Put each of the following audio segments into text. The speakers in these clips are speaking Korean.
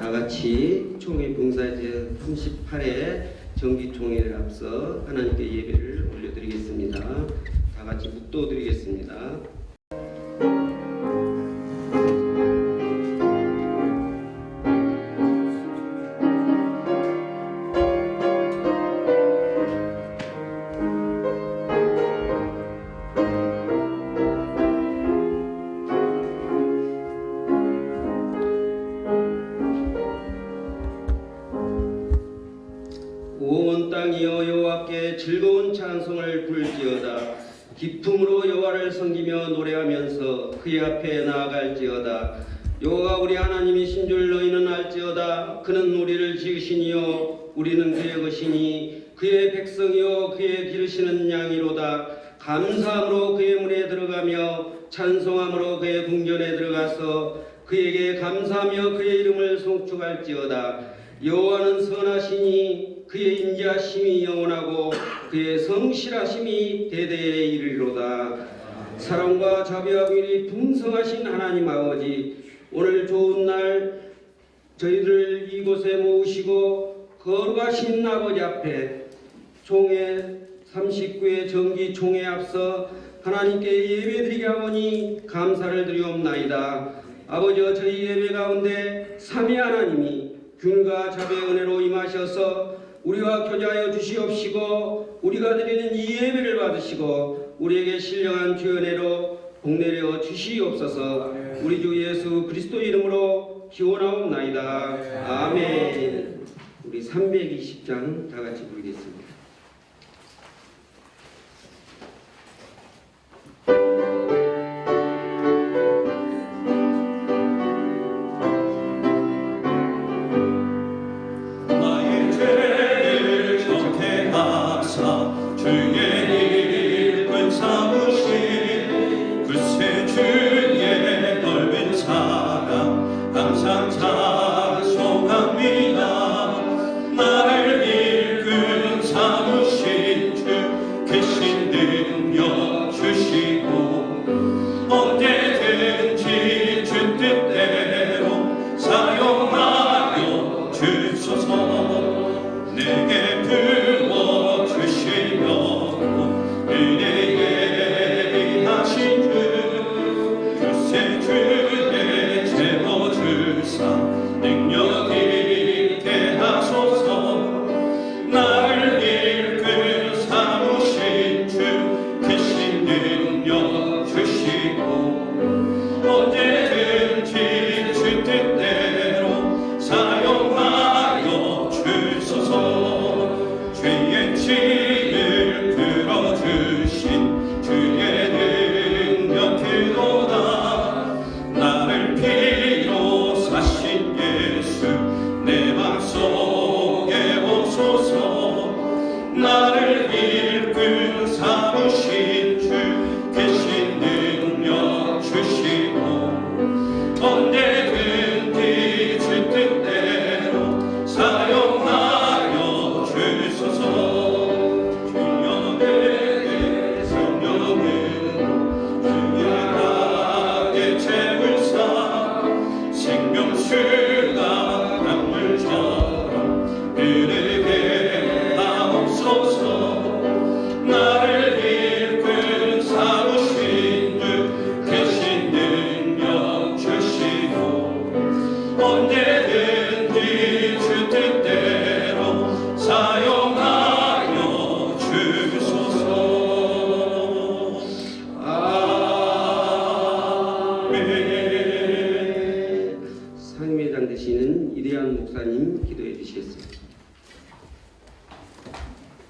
다 같이 총회 봉사제 38회 정기총회를 앞서 하나님께 예배를 올려드리겠습니다. 다 같이 묵도드리겠습니다. 온 땅이여 여호와께 즐거운 찬송을 부를지어다. 기쁨으로 여호와를 섬기며 노래하면서 그의 앞에 나아갈지어다. 여호와가 우리 하나님이신 줄 너희는 알지어다. 그는 우리를 지으시니요 우리는 그의 것이니 그의 백성이요 그의 기르시는 양이로다. 감사함으로 그의 문에 들어가며 찬송함으로 그의 궁전에 들어가서 그에게 감사하며 그의 이름을 송축할지어다. 여호와는 선하시니 그의 인자심이 영원하고 그의 성실하심이 대대에 이르리로다. 사랑과 자비와 긍휼이 풍성하신 하나님 아버지, 오늘 좋은 날 저희를 이곳에 모으시고 거룩하신 아버지 앞에 총회 39회 정기 총회 앞서 하나님께 예배드리게 하오니 감사를 드리옵나이다. 아버지여, 저희 예배 가운데 삼위 하나님이 균과 자비의 은혜로 임하셔서 우리와 교제하여 주시옵시고 우리가 드리는 이 예배를 받으시고 우리에게 신령한 주의 은혜로 복내려 주시옵소서. 우리 주 예수 그리스도 이름으로 기원하옵나이다. 아멘. 우리 320장 다 같이 부르겠습니다.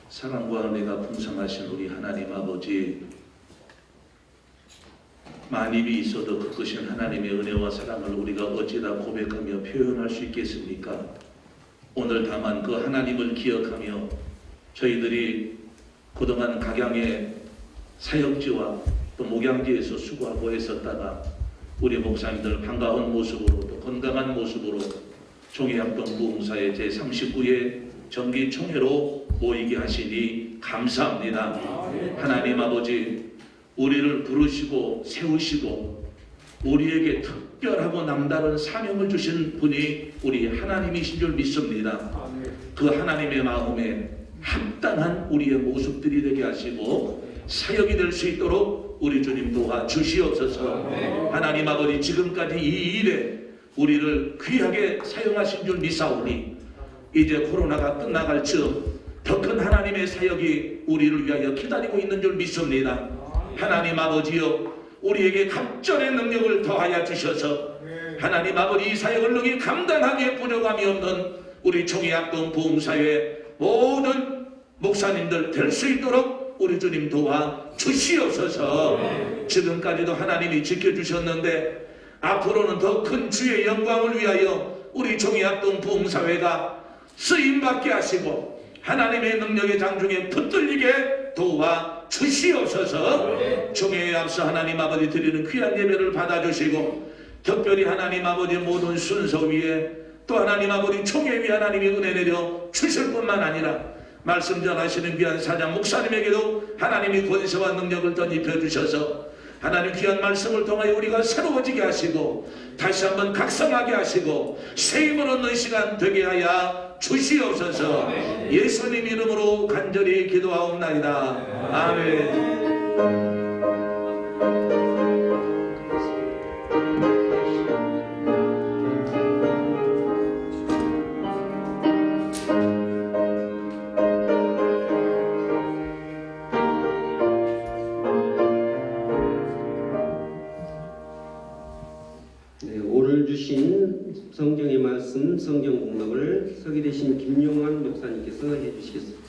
사랑과 은혜가 풍성하신 우리 하나님 아버지, 만입이 있어도 그것인 하나님의 은혜와 사랑을 우리가 어찌다 고백하며 표현할 수 있겠습니까? 오늘 다만 그 하나님을 기억하며 저희들이 그동안 각양의 사역지와 또 목양지에서 수고하고 있었다가 우리 목사님들 반가운 모습으로 또 건강한 모습으로 종이합동 부흥사의 제39회 정기총회로 모이게 하시니 감사합니다. 하나님 아버지, 우리를 부르시고 세우시고 우리에게 특별하고 또 남다른 사명을 주신 분이 우리 하나님이신 줄 믿습니다. 그 하나님의 마음에 합당한 우리의 모습들이 되게 하시고 사역이 될 수 있도록 우리 주님 도와 주시옵소서. 하나님 아버지, 지금까지 이 일에 우리를 귀하게 사용하신 줄 믿사오니 이제 코로나가 끝나갈 즈음 더 큰 하나님의 사역이 우리를 위하여 기다리고 있는 줄 믿습니다. 하나님 아버지여, 우리에게 갑절의 능력을 더하여 주셔서 하나님 아버지, 이 사역을 능히 감당하기에 부족함이 없는 우리 총회학동 부흥사회 모든 목사님들 될 수 있도록 우리 주님 도와 주시옵소서. 지금까지도 하나님이 지켜주셨는데 앞으로는 더 큰 주의 영광을 위하여 우리 총회학동 부흥사회가 쓰임받게 하시고 하나님의 능력의 장중에 붙들리게 도와 주시옵소서. 총회에 앞서 하나님 아버지 드리는 귀한 예배를 받아주시고 특별히 하나님 아버지 모든 순서 위에 또 하나님 아버지 총회 위에 하나님이 은혜 내려 주실 뿐만 아니라 말씀 전하시는 귀한 사장 목사님에게도 하나님이 권세와 능력을 덧입혀 주셔서 하나님 귀한 말씀을 통하여 우리가 새로워지게 하시고 다시 한번 각성하게 하시고 새 힘을 얻는 시간 되게 하여 주시옵소서. 예수님 이름으로 간절히 기도하옵나이다. 아멘. 오늘 주신 성경의 말씀, 성경 공독을 서기 되신 김용환 목사님께서 해주시겠습니다.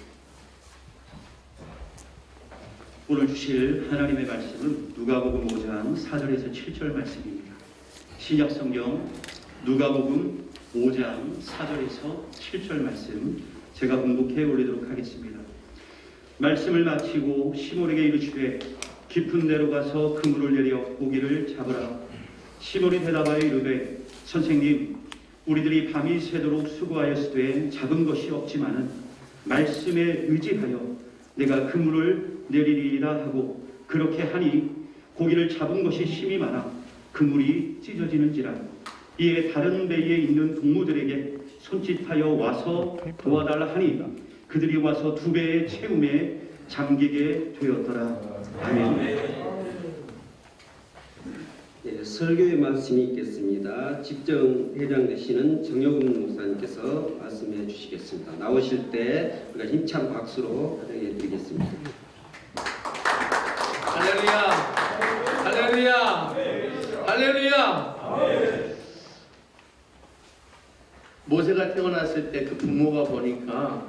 오늘 주실 하나님의 말씀은 누가복음 5장 4절에서 7절 말씀입니다. 신약 성경 누가복음 5장 4절에서 7절 말씀 제가 봉독해 올리도록 하겠습니다. 말씀을 마치고 시몬에게 이르시되 깊은 데로 가서 그물을 내려 고기를 잡으라. 시몬이 대답하여 이르되 선생님, 우리들이 밤이 새도록 수고하였으되 잡은 것이 없지만은 말씀에 의지하여 내가 그물을 내리리이다 하고 그렇게 하니 고기를 잡은 것이 심히 많아 그물이 찢어지는지라. 이에 다른 배에 있는 동무들에게 손짓하여 와서 도와달라 하니 그들이 와서 두 배의 채움에 잠기게 되었더라. 아멘. 네, 설교의 말씀이 있겠습니다. 집정회장 되시는 정여근 목사님께서 말씀해 주시겠습니다. 나오실 때 우리가 힘찬 박수로 환영해 드리겠습니다. 할렐루야! 할렐루야! 할렐루야! 모세가 태어났을 때 그 부모가 보니까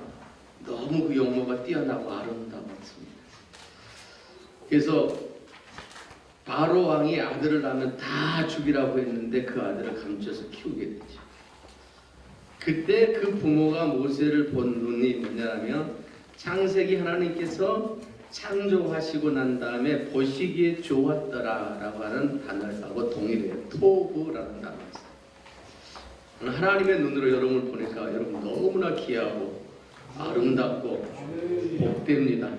너무 그 영모가 뛰어나고 아름다웠습니다. 그래서 바로 왕이 아들을 낳으면 다 죽이라고 했는데 그 아들을 감춰서 키우게 되죠. 그때 그 부모가 모세를 본 눈이 뭐냐면 창세기 하나님께서 창조하시고 난 다음에 보시기에 좋았더라라고 하는 단어하고 동일해요. 토부라는 단어가 있어요. 하나님의 눈으로 여러분을 보니까 여러분 너무나 귀하고 아름답고 복됩니다.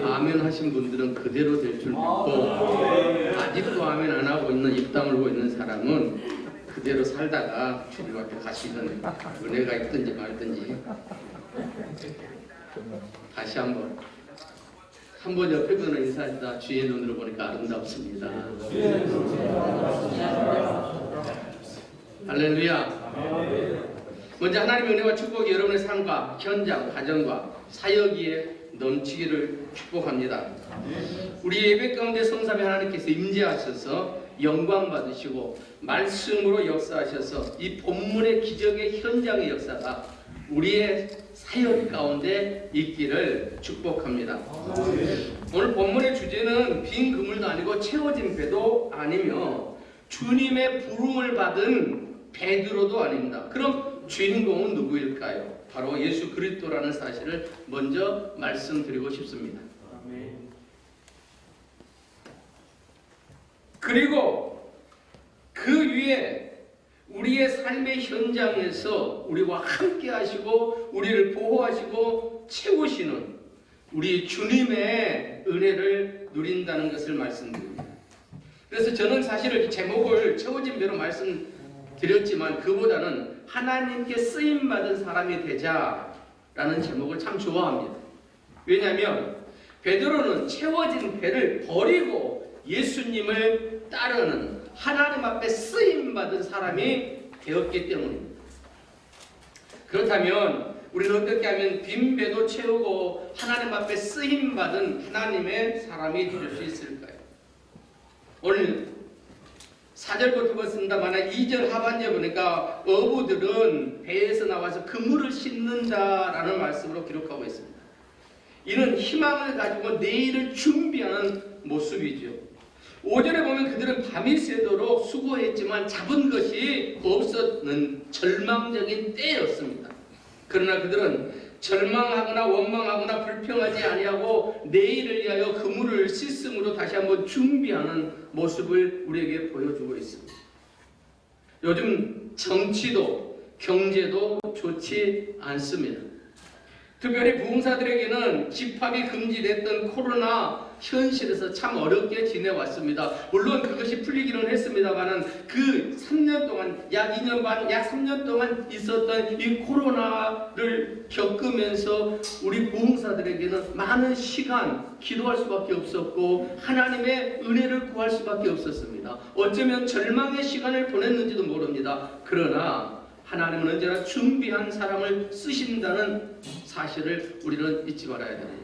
아멘 하신 분들은 그대로 될 줄 믿고 아직도 아멘 안 하고 있는 입 다물고 있는 사람은 그대로 살다가 주님 앞에 가시는 은혜가 있든지 말든지. 다시 한번 옆에 분을 인사합니다. 주의 눈으로 보니까 아름답습니다. 할렐루야. 먼저 하나님의 은혜와 축복이 여러분의 삶과 현장, 가정과 사역에 넘치기를 축복합니다. 우리 예배 가운데 성삼위 하나님께서 임재하셔서 영광 받으시고 말씀으로 역사하셔서 이 본문의 기적의 현장의 역사가 우리의 사역 가운데 있기를 축복합니다. 오늘 본문의 주제는 빈 그물도 아니고 채워진 배도 아니며 주님의 부름을 받은 베드로도 아닙니다. 그럼 주인공은 누구일까요? 바로 예수 그리스도라는 사실을 먼저 말씀드리고 싶습니다. 그리고 그 위에 우리의 삶의 현장에서 우리와 함께 하시고 우리를 보호하시고 채우시는 우리 주님의 은혜를 누린다는 것을 말씀드립니다. 그래서 저는 사실은 제목을 채워진 대로 말씀드렸지만 그보다는 하나님께 쓰임받은 사람이 되자라는 제목을 참 좋아합니다. 왜냐하면 베드로는 채워진 배를 버리고 예수님을 따르는 하나님 앞에 쓰임받은 사람이 되었기 때문입니다. 그렇다면 우리는 어떻게 하면 빈 배도 채우고 하나님 앞에 쓰임받은 하나님의 사람이 될 수 있을까요? 오늘 4절부터 봤습니다만 2절 하반절에 보니까 어부들은 배에서 나와서 그물을 씻는다라는 말씀으로 기록하고 있습니다. 이는 희망을 가지고 내일을 준비하는 모습이죠. 5절에 보면 그들은 밤이 새도록 수고했지만 잡은 것이 없었는 절망적인 때였습니다. 그러나 그들은 절망하거나 원망하거나 불평하지 아니하고 내일을 위하여 그물을 씻음으로 다시 한번 준비하는 모습을 우리에게 보여주고 있습니다. 요즘 정치도 경제도 좋지 않습니다. 특별히 부흥사들에게는 집합이 금지됐던 코로나 현실에서 참 어렵게 지내왔습니다. 물론 그것이 풀리기는 했습니다만 그 3년 동안 약 2년 반, 약 3년 동안 있었던 이 코로나를 겪으면서 우리 부흥사들에게는 많은 시간 기도할 수밖에 없었고 하나님의 은혜를 구할 수밖에 없었습니다. 어쩌면 절망의 시간을 보냈는지도 모릅니다. 그러나 하나님은 언제나 준비한 사람을 쓰신다는 사실을 우리는 잊지 말아야 됩니다.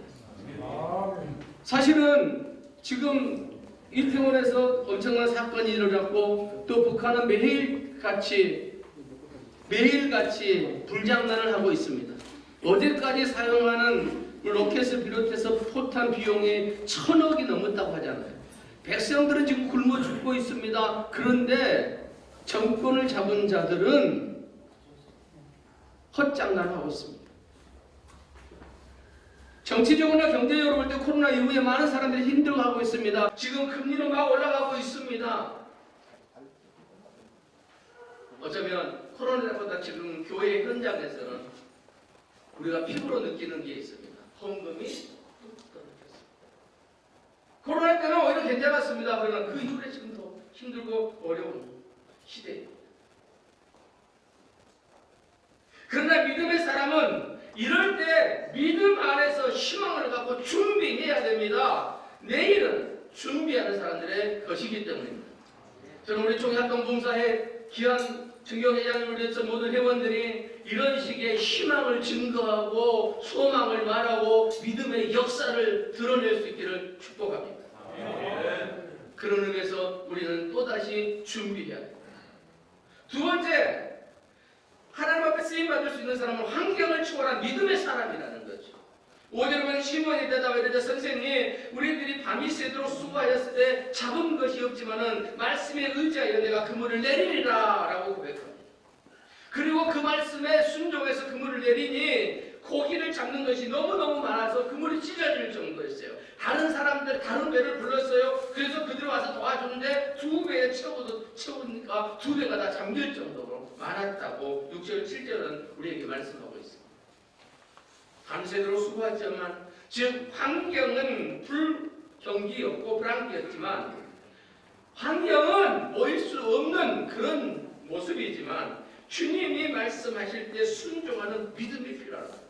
사실은 지금 이태원에서 엄청난 사건이 일어났고 또 북한은 매일같이 불장난을 하고 있습니다. 어제까지 사용하는 로켓을 비롯해서 포탄 비용이 1,000억이 넘었다고 하잖아요. 백성들은 지금 굶어 죽고 있습니다. 그런데 정권을 잡은 자들은 헛장난하고 있습니다. 정치적으로나 경제적으로 볼 때 코로나 이후에 많은 사람들이 힘들어하고 있습니다. 지금 금리는 막 올라가고 있습니다. 어쩌면 코로나보다 지금 교회 현장에서는 우리가 피부로 느끼는 게 있습니다. 헌금이 뚝 떨어졌습니다. 코로나 때는 오히려 괜찮았습니다. 그러나 그 이후에 지금 더 힘들고 어려운 시대입니다. 그러나 믿음의 사람은 이럴 때 믿음 안에서 희망을 갖고 준비해야 됩니다. 내일은 준비하는 사람들의 것이기 때문입니다. 저는 우리 총회합동 봉사회 귀한 증경회장님을 위해서 모든 회원들이 이런 식의 희망을 증거하고 소망을 말하고 믿음의 역사를 드러낼 수 있기를 축복합니다. 그런 의미에서 우리는 또다시 준비해야 됩니다. 두 번째, 하나님 앞에 쓰임받을 수 있는 사람은 환경을 초월한 믿음의 사람이라는 거죠. 5절에 보면 시몬이 대답하되 선생님 우리들이 밤이 새도록 수고하였을 때 잡은 것이 없지만은 말씀에 의지하여 내가 그물을 내리리라 라고 고백합니다. 그리고 그 말씀에 순종해서 그물을 내리니 고기를 잡는 것이 너무너무 많아서 그물이 찢어질 정도였어요. 다른 사람들 다른 배를 불렀어요. 그래서 그들 와서 도와주는데 2배에 채우니까 2배가 다 잠길 정도로 많았다고 6절 7절은 우리에게 말씀하고 있습니다. 밤새도록 수고했지만 즉 환경은 불경기였고 불안기였지만 환경은 모일 수 없는 그런 모습이지만 주님이 말씀하실 때 순종하는 믿음이 필요합니다.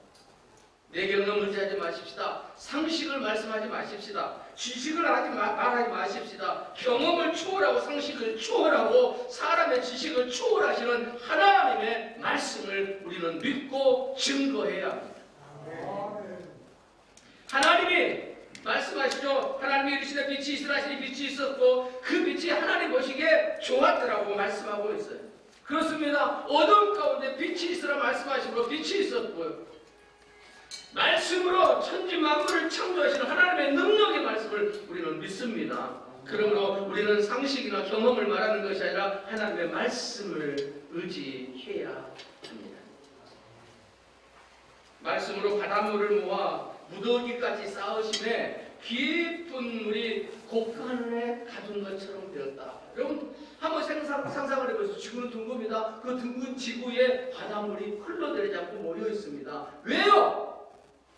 내 경험 의지하지 마십시다. 상식을 말씀하지 마십시다. 지식을 말하지 마십시다. 경험을 초월하고 상식을 초월하고 사람의 지식을 초월하시는 하나님의 말씀을 우리는 믿고 증거해야 합니다. 하나님이 말씀하시죠. 하나님이 이르시되 빛이 있으라 하시니 빛이 있었고 그 빛이 하나님 보시기에 좋았더라고 말씀하고 있어요. 그렇습니다. 어둠 가운데 빛이 있으라 말씀하시고 빛이 있었고요. 말씀으로 천지 만물을 창조하시는 하나님의 능력의 말씀을 우리는 믿습니다. 그러므로 우리는 상식이나 경험을 말하는 것이 아니라 하나님의 말씀을 의지해야 합니다. 말씀으로 바닷물을 모아 무더기까지 쌓으심에 깊은 물이 곡간에 가둔 것처럼 되었다. 여러분 한번 상상을 해보세요. 지구는 둥근입니다. 그 둥근 지구에 바닷물이 흘러내리지 않고 모여 있습니다. 왜요?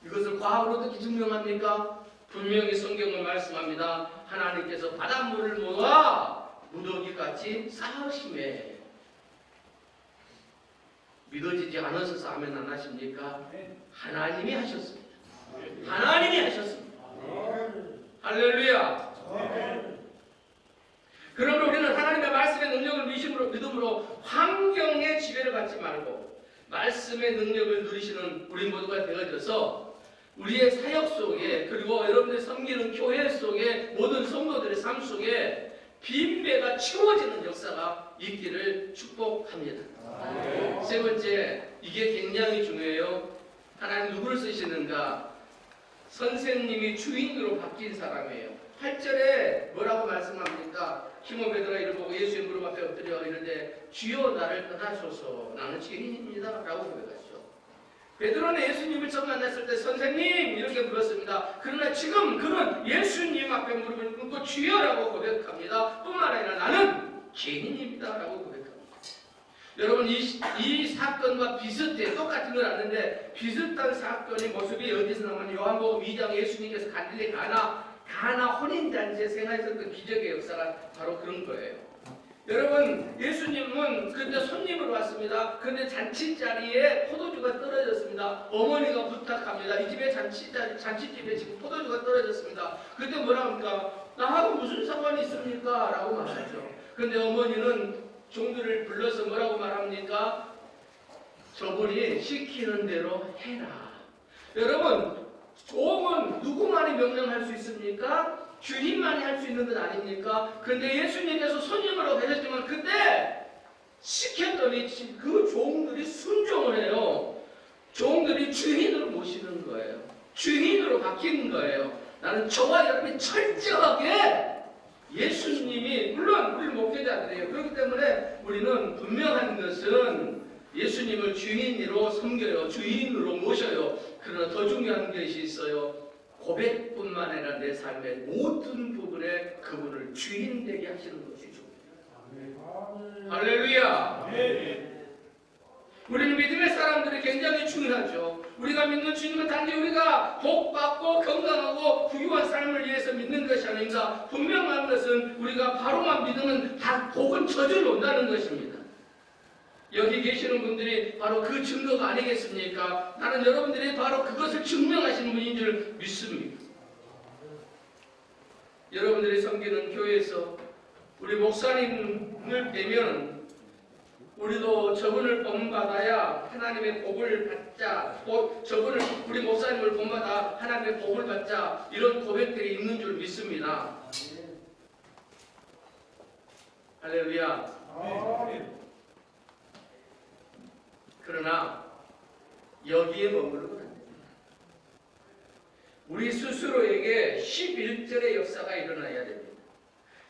이것을 과학으로 어떻게 증명합니까? 분명히 성경은 말씀합니다. 하나님께서 바닷물을 모아 무더기같이 쌓으심에 믿어지지 않으셔서 아멘 안 하십니까? 하나님이 하셨습니다. 하나님이 하셨습니다. 할렐루야. 그러므로 우리는 하나님의 말씀의 능력을 믿음으로 환경의 지배를 받지 말고 말씀의 능력을 누리시는 우리 모두가 되어져서 우리의 사역 속에 그리고 여러분들이 섬기는 교회 속에 모든 성도들의 삶 속에 빈배가 채워지는 역사가 있기를 축복합니다. 세 번째, 이게 굉장히 중요해요. 하나님 누구를 쓰시는가? 선생님이 주인으로 바뀐 사람이에요. 8절에 뭐라고 말씀합니까? 시몬 베드로가 이를 보고 예수의 무릎 앞에 엎드려 이르되 주여 나를 떠나소서 나는 죄인입니다 라고 고백하죠. 베드로는 예수님을 처음 만났을 때 선생님 이렇게 물었습니다. 그러나 지금 그는 예수님 앞에 무릎을 꿇고 주여라고 고백합니다. 뿐만 아니라 나는 죄인입니다 라고 고백합니다. 여러분 이 사건과 비슷해 똑같은 건 아닌데 비슷한 사건의 모습이 어디서 나오면 요한복음 2장 예수님께서 갈릴리 가나 혼인잔치에 생활했었던 기적의 역사가 바로 그런 거예요. 여러분 예수님은 그때 손님으로 왔습니다. 그런데 잔치 자리에 포도주가 떨어졌습니다. 어머니가 부탁합니다. 이 집에 잔치집에 지금 포도주가 떨어졌습니다. 그때 뭐라 합니까? 나하고 무슨 상관이 있습니까? 라고 말하죠. 그런데 어머니는 종들을 불러서 뭐라고 말합니까? 저분이 시키는 대로 해라. 여러분 종은 누구만이 명령할 수 있습니까? 주인만이 할 수 있는 것 아닙니까? 그런데 예수님께서 손님으로 계셨지만 그때 시켰더니 그 종들이 순종을 해요. 종들이 주인으로 모시는 거예요. 주인으로 바뀌는 거예요. 나는 저와 여러분이 철저하게 예수님이 물론 우리 목회자들이에요. 그렇기 때문에 우리는 분명한 것은 예수님을 주인으로 섬겨요. 주인으로 모셔요. 그러나 더 중요한 것이 있어요. 고백뿐만 아니라 내 삶의 모든 부분에 그분을 주인 되게 하시는 것이죠. 할렐루야. 우리는 믿음의 사람들이 굉장히 중요하죠. 우리가 믿는 주님은 단지 우리가 복받고 건강하고 부유한 삶을 위해서 믿는 것이 아닙니다. 분명한 것은 우리가 바로만 믿으면 다 복은 저절로 온다는 것입니다. 여기 계시는 분들이 바로 그 증거가 아니겠습니까? 나는 여러분들이 바로 그것을 증명하시는 분인 줄 믿습니다. 여러분들이 섬기는 교회에서 우리 목사님을 뵈면 우리도 저분을 본받아야 하나님의 복을 받자, 우리 목사님을 본받아 하나님의 복을 받자, 이런 고백들이 있는 줄 믿습니다. 할렐루야. 그러나 여기에 머무르면 안 됩니다. 우리 스스로에게 11절의 역사가 일어나야 됩니다.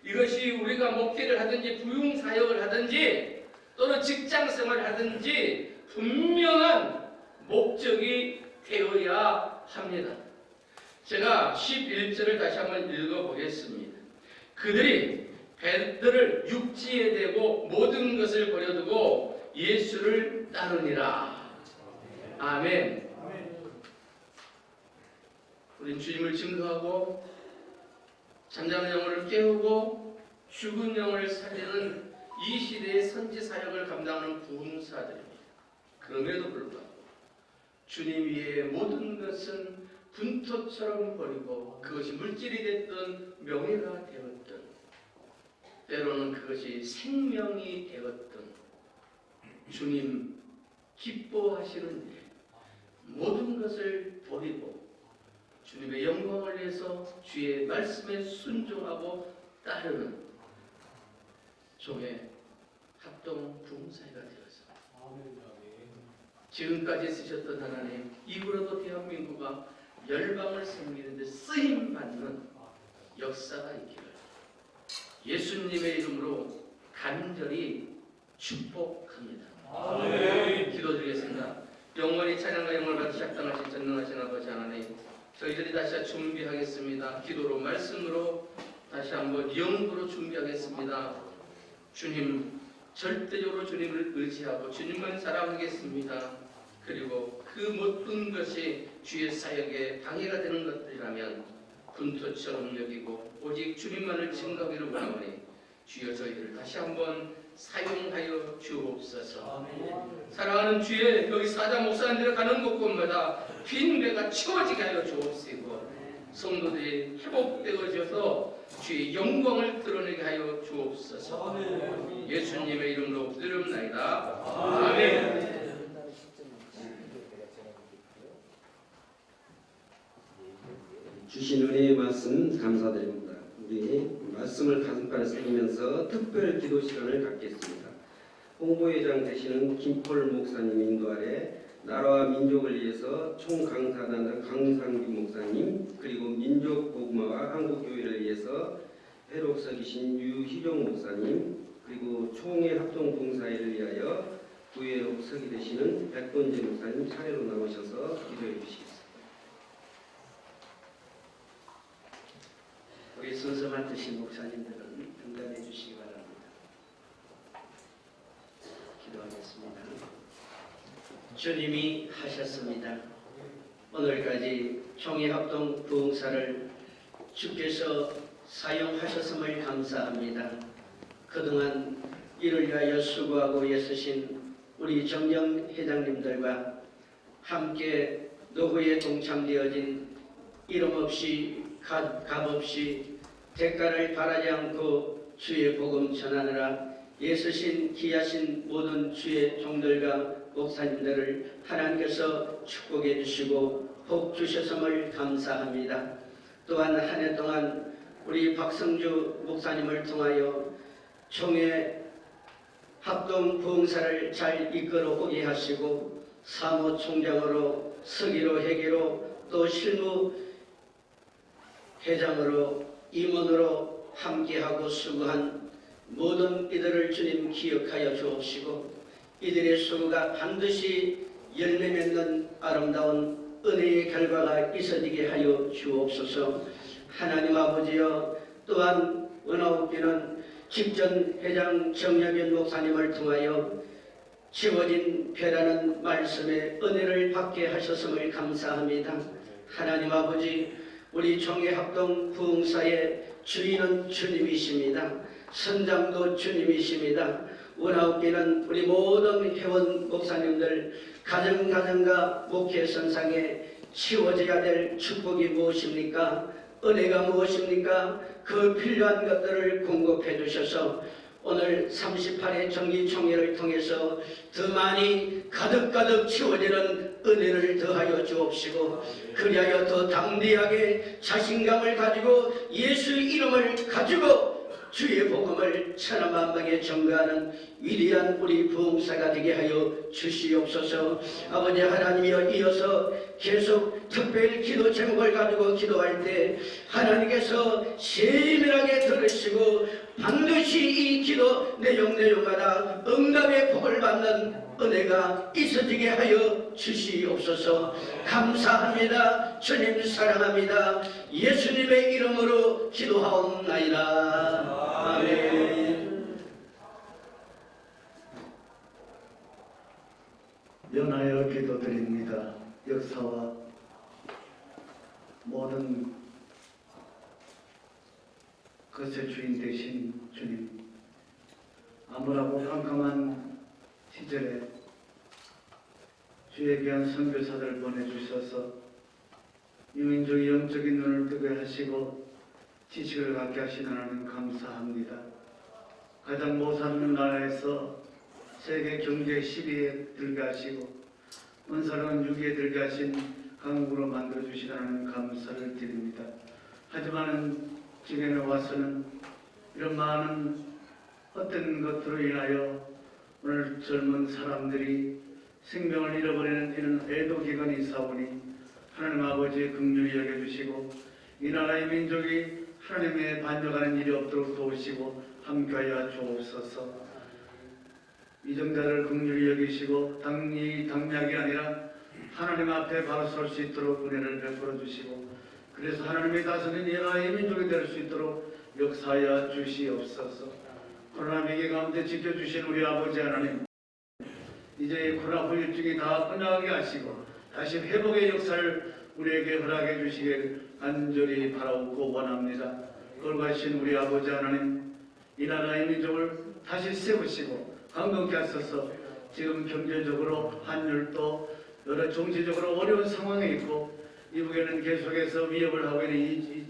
이것이 우리가 목회를 하든지 부흥사역을 하든지 또는 직장생활을 하든지 분명한 목적이 되어야 합니다. 제가 11절을 다시 한번 읽어보겠습니다. 그들이 배들을 육지에 대고 모든 것을 버려두고 예수를 따르니라. 아멘. 우린 주님을 증거하고 잠자는 영혼을 깨우고 죽은 영혼을 살리는 이 시대의 선지 사역을 감당하는 부흥사들입니다. 그럼에도 불구하고 주님 위에 모든 것은 분토처럼 버리고 그것이 물질이 됐든 명예가 되었든 때로는 그것이 생명이 되었든 주님 기뻐하시는 일 모든 것을 버리고 주님의 영광을 위해서 주의 말씀에 순종하고 따르는 종의 합동 부흥사회가 되었습니다. 지금까지 쓰셨던 하나님, 이후로도 대한민국과 열방을 섬기는데 쓰임받는 역사가 있기를 예수님의 이름으로 간절히 축복합니다. 기도드리겠습니다. 영원히 찬양과 영광을 받으시 합당하신 전능하신 아버지 하나님, 저희들이 다시 준비하겠습니다. 기도로 말씀으로 다시 한번 영으로 준비하겠습니다. 주님, 절대적으로 주님을 의지하고 주님만 사랑하겠습니다. 그리고 그 모든 것이 주의 사역에 방해가 되는 것들이라면 분토처럼 여기고 오직 주님만을 증거하기를 원하오니 주여 저희들을 다시 한번 사용하여 주옵소서. 사랑하는 주의 여기 사자 목사님들 가는 곳곳마다 빈 배가 채워지게 하여 주옵시고 성도들이 회복되어져서 주의 영광을 드러내게 하여 주옵소서. 예수님의 이름으로 기도합나이다. 아멘. 주신 은혜의 말씀 감사드립니다. 우리 말씀을 가슴판에 새기면서 특별 기도 시간을 갖겠습니다. 홍보회장 되시는 김폴 목사님 인도 아래 나라와 민족을 위해서 총강사단 강상규 목사님, 그리고 민족복음화와 한국교회를 위해서 회록서 계신 유희종 목사님, 그리고 총회합동봉사회를 위하여 부회록석이 되시는 백돈재 목사님 차례로 나오셔서 기도해 주시겠습니다. 우리 순서 맡으신 목사님들은 등단해 주시기 바랍니다. 기도하겠습니다. 주님이 하셨습니다. 오늘까지 총회합동 부흥사를 주께서 사용하셨음을 감사합니다. 그동안 이를 위하여 수고하고 애쓰신 우리 정령 회장님들과 함께 노후에 동참되어진 이름 없이 값 없이 대가를 바라지 않고 주의 복음 전하느라 애쓰신 귀하신 모든 주의 종들과 목사님들을 하나님께서 축복해 주시고 복 주셨음을 감사합니다. 또한 한 해 동안 우리 박성주 목사님을 통하여 총회 합동 부흥사를 잘 이끌어 오게 하시고 사무총장으로 서기로 회계로 또 실무 회장으로 임원으로 함께하고 수고한 모든 이들을 주님 기억하여 주옵시고 이들의 수고가 반드시 열매 맺는 아름다운 은혜의 결과가 있어지게 하여 주옵소서. 하나님 아버지여, 또한 은하옥교는 직전 회장 정여변 목사님을 통하여 지워진 배라는 말씀의 은혜를 받게 하셨음을 감사합니다. 하나님 아버지, 우리 총회합동 부흥사의 주인은 주님이십니다. 선장도 주님이십니다. 은하옥교는 우리 모든 회원 목사님들 가정과 목회 선상에 치워져야 될 축복이 무엇입니까? 은혜가 무엇입니까? 그 필요한 것들을 공급해 주셔서 오늘 38회 정기총회를 통해서 더 많이 가득가득 채워지는 은혜를 더하여 주옵시고 그리하여 더 담대하게 자신감을 가지고 예수의 이름을 가지고 주의 복음을 천하만방에 전가하는 위대한 우리 부흥사가 되게 하여 주시옵소서. 아버지 하나님이여, 이어서 계속 특별 기도 제목을 가지고 기도할 때 하나님께서 세밀하게 들으시고 반드시 이 기도 내용마다 응답의 복을 받는 은혜가 있어지게 하여 주시옵소서. 감사합니다. 주님 사랑합니다. 예수님의 이름으로 기도하옵나이다. 아멘. 연하여 기도드립니다. 역사와 모든 것의 주인 되신 주님, 암울하고 깜깜한 시절에 주의 귀한 선교사들을 보내주셔서 이 민족의 영적인 눈을 뜨게 하시고 지식을 갖게 하신 하나님 감사합니다. 가장 못 사는 나라에서 세계 경제 10위에 들게 하시고 은사로운 6위에 들게 하신 강국으로 만들어주신 하나님 감사를 드립니다. 하지만 지금에 와서는 이런 많은 어떤 것들로 인하여 오늘 젊은 사람들이 생명을 잃어버리는 이런 애도 기간이 있사오니 하나님 아버지의 긍휼히 여겨주시고 이 나라의 민족이 하나님의 반역하는 일이 없도록 도우시고 함께하여 주옵소서. 이정자를 긍휼히 여기시고 당약이 아니라 하나님 앞에 바로 설 수 있도록 은혜를 베풀어 주시고 그래서 하나님의 다스리는 이 나라의 민족이 될 수 있도록 역사하여 주시옵소서. 코로나 위기 가운데 지켜주신 우리 아버지 하나님, 이제 코로나 후유증이 다 끝나게 하시고 다시 회복의 역사를 우리에게 허락해 주시길 간절히 바라옵고 원합니다. 걸어가신 우리 아버지 하나님, 이 나라의 민족을 다시 세우시고 강건케 하소서. 지금 경제적으로 환율도 여러 정치적으로 어려운 상황에 있고 이북에는 계속해서 위협을 하고 있는 이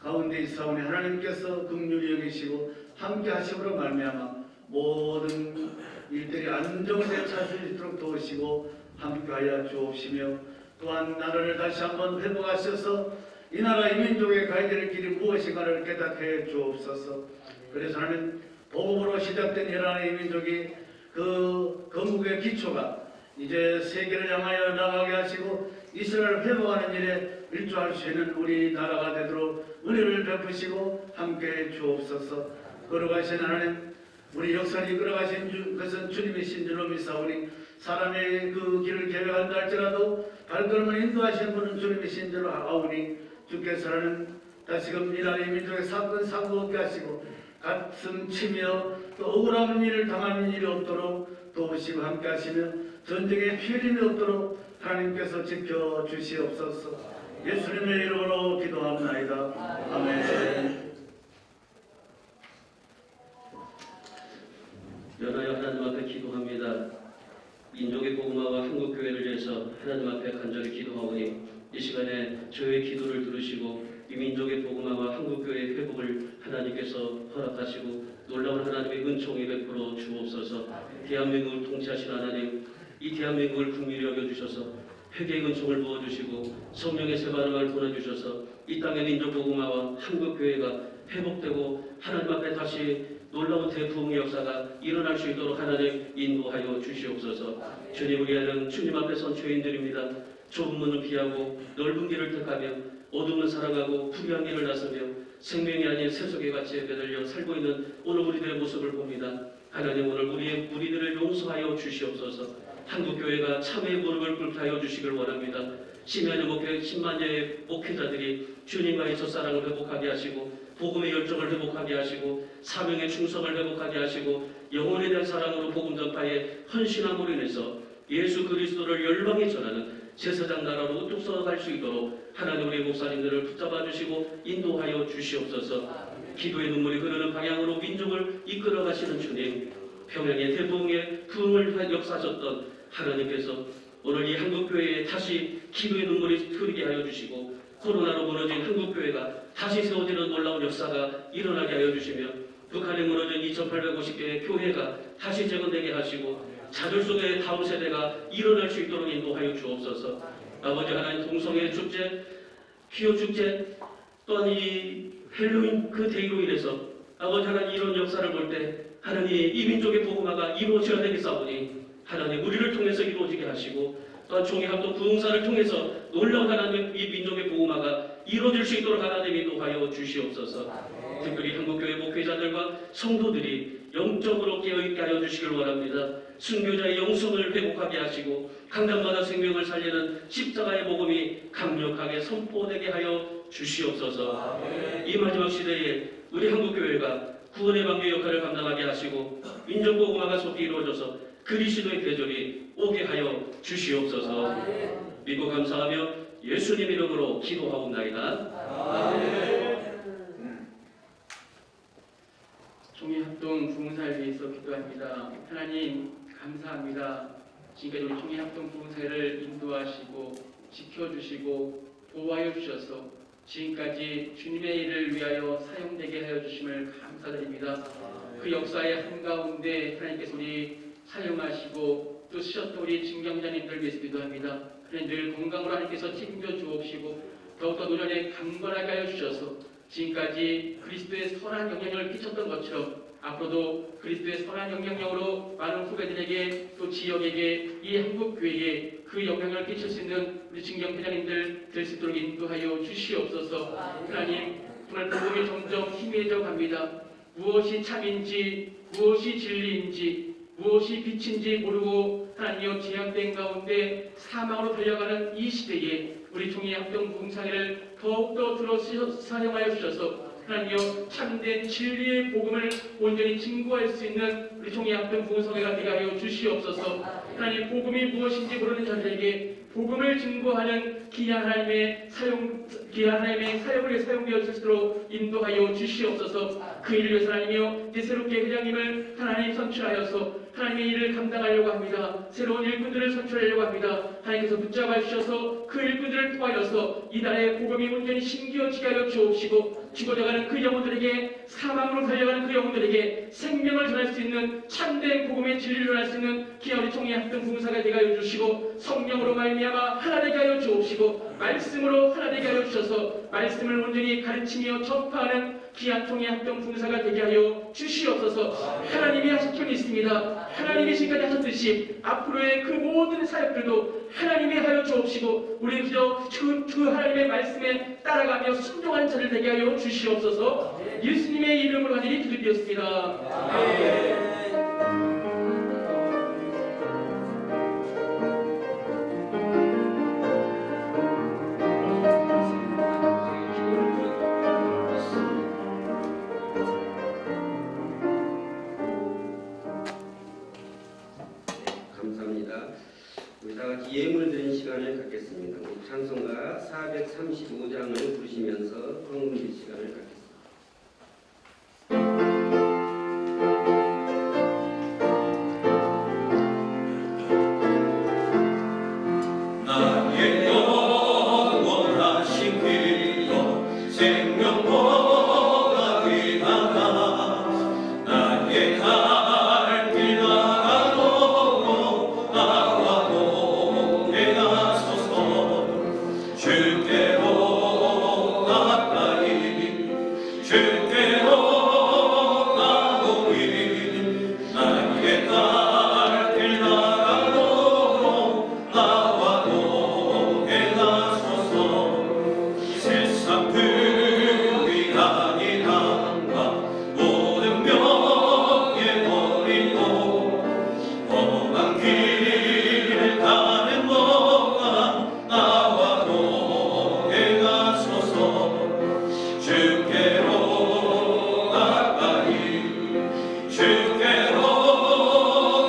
가운데 있사오니 하나님께서 긍휼히 여기시고 함께 하심으로 말미암아 모든 일들이 안정을 되찾을 수 있도록 도우시고 함께하여 주옵시며, 또한 나라를 다시 한번 회복하셔서 이 나라 이 민족에 가야 될 길이 무엇인가를 깨닫게 해 주옵소서. 그래서 하나님, 복음으로 시작된 이 나라 이 민족이 그 건국의 기초가 이제 세계를 향하여 나가게 하시고 이스라엘을 회복하는 일에 일조할 수 있는 우리 나라가 되도록 은혜를 베푸시고 함께해 주옵소서. 걸어가신 하나님, 우리 역사를 이끌어가신 그것은 주님이신 줄로 믿사오니 사람의 그 길을 계획한다 할지라도 발걸음을 인도하시는 분은 주님이신 줄로 아오니 주께서는 다시금 이 나라의 민족의 사건 사고 없게 하시고 가슴 치며 또 억울한 일을 당하는 일이 없도록 도우시고 함께 하시며 전쟁에 피해림이 없도록 하나님께서 지켜주시옵소서. 예수님의 이름으로 기도합나이다. 아멘. 연하여 하나님 앞에 기도합니다. 민족의 복음화와 한국교회를 위해서 하나님 앞에 간절히 기도하오니 이 시간에 저희의 기도를 들으시고 이 민족의 복음화와 한국교회의 회복을 하나님께서 허락하시고 놀라운 하나님의 은총이 베풀어 주옵소서. 대한민국을 통치하신 하나님, 이 대한민국을 긍휼히 여겨주셔서 회개의 은총을 부어주시고 성령의 새바람을 보내주셔서 이 땅의 민족 복음화와 한국교회가 회복되고 하나님 앞에 다시 놀라운 대부흥의 역사가 일어날 수 있도록 하나님 인도하여 주시옵소서. 주님, 우리는 주님 앞에 선 죄인들입니다. 좁은 문을 피하고 넓은 길을 택하며 어둠을 사랑하고 불의한 길을 나서며 생명이 아닌 세속의 가치에 매달려 살고 있는 오늘 우리들의 모습을 봅니다. 하나님, 오늘 우리의 무리들을 용서하여 주시옵소서. 한국교회가 참회의 무릎을 꿇게 하여 주시길 원합니다. 심야의 목회 10만여의 목회자들이 주님과의 첫사랑을 회복하게 하시고 복음의 열정을 회복하게 하시고 사명의 충성을 회복하게 하시고 영혼에 대한 사랑으로 복음 전파에 헌신함으로 인해서 예수 그리스도를 열방에 전하는 제사장 나라로 우뚝 서갈 수 있도록 하나님, 우리 목사님들을 붙잡아 주시고 인도하여 주시옵소서. 기도의 눈물이 흐르는 방향으로 민족을 이끌어 가시는 주님, 평양의 대부흥의 부흥을 역사하셨던 하나님께서 오늘 이 한국교회에 다시 기도의 눈물이 흐르게 하여 주시고 코로나로 무너진 한국교회가 다시 세워지는 놀라운 역사가 일어나게 하여 주시며 북한에 무너진 2850개의 교회가 다시 재건되게 하시고 자들 속의 다음 세대가 일어날 수 있도록 인도하여 주옵소서. 아버지 하나님, 동성애 축제, 기호 축제, 또한 이 헬로윈 그 데이로 인해서 아버지 하나님, 이런 역사를 볼 때 하나님, 이 민족의 복음화가 이루어져야 되겠사오니 하나님, 우리를 통해서 이루어지게 하시고 또한 종이합동 부흥사를 통해서 놀라운 하나님, 이 민족의 복음화가 이루어질 수 있도록 하나님 인도하여 주시옵소서. 특별히 한국교회 목회자들과 성도들이 영적으로 깨어있게 하여 주시길 원합니다. 순교자의 영성을 회복하게 하시고 강단마다 생명을 살리는 십자가의 복음이 강력하게 선포되게 하여 주시옵소서. 이 마지막 시대에 우리 한국교회가 구원의 방주 역할을 감당하게 하시고 민족복음화가 속히 이루어져서 그리스도의 대절이 오게 하여 주시옵소서. 믿고 감사하며 예수님 이름으로 기도하옵나이다. 총회합동 부흥사를 위해서 기도합니다. 하나님, 감사합니다. 지금까지 우리 총회합동 부흥사를 인도하시고 지켜주시고 보호하여 주셔서 지금까지 주님의 일을 위하여 사용되게 하여 주심을 감사드립니다. 그 역사의 한가운데 하나님께서 우리 사용하시고 또 쓰셨던 우리 증경자님들 위해서 기도합니다. 하나님, 늘 건강으로 하나님께서 책임져 주옵시고 더욱더 노련에 강건하게 하여 주셔서 지금까지 그리스도의 선한 영향력을 끼쳤던 것처럼 앞으로도 그리스도의 선한 영향력으로 많은 후배들에게 또 지역에게 이 한국교회에 그 영향을 끼칠 수 있는 우리 증경회장님들 될 수 있도록 인도하여 주시옵소서. 하나님, 오늘 복음이 점점 희미해져 갑니다. 무엇이 참인지 무엇이 진리인지 무엇이 빛인지 모르고 하나님여 제약된 가운데 사망으로 달려가는 이 시대에 우리 총회합동 부흥사회를 더욱더 들어 사용하여 주셔서 하나님여 참된 진리의 복음을 온전히 증거할 수 있는 우리 총회합동 부흥사회가 되게 하여 주시옵소서. 하나님, 복음이 무엇인지 모르는 자들에게 복음을 증거하는 귀한 하나님의 사역을 위해 사용되어 질 수 있도록 인도하여 주시옵소서. 그 일을 위해서 하나님이여 이제 새롭게 회장님을 하나님 선출하여서 하나님의 일을 감당하려고 합니다. 새로운 일꾼들을 선출하려고 합니다. 하나님께서 붙잡아 주셔서 그 일꾼들을 통하여서 이달의 복음이 온전히 심기어지게 하여 주옵시고 죽어져가는 그 영혼들에게 사망으로 달려가는 그 영혼들에게 생명을 전할 수 있는 참된 복음의 진리를 전할 수 있는 귀한 우리 총회 합동 부흥사가 되게 하여 주시고 성령으로 말미암아 하나 되게 하여 주옵시고 말씀으로 하나 되게 하여 주셔서 말씀을 온전히 가르치며 전파하는 귀한 총회 합동 부흥사가 되게 하여 주시옵소서. 하나님이 하실 줄 믿습니다. 하나님이 지금까지 하셨듯이 앞으로의 그 모든 사역들도 하나님이 하여 주옵시고 우리는 그저 그 하나님의 말씀에 따라가며 순종하는 자를 되게 하여 주시옵소서. 예수님의 이름으로 간절히 기도드렸습니다. 감사합니다. 우리 다 같이 예물 드리는 시간을 갖겠습니다. 우리 찬송가 435장을 부르시면서 헌금 드릴 시간을 갖겠습니다. 나의 영원하신 길로 생명보다 귀하다. 나의 갈 길 나가도록 나와도 행하소서. 주께로 가까이 주께로 가오니 나의 갈 길 나가도록 나와도 행하소서. 세상 들이 아니란가 모든 명예 버리고 험한 길을 가는 동안 나와도 행하소서. 주께로 가까이 주께로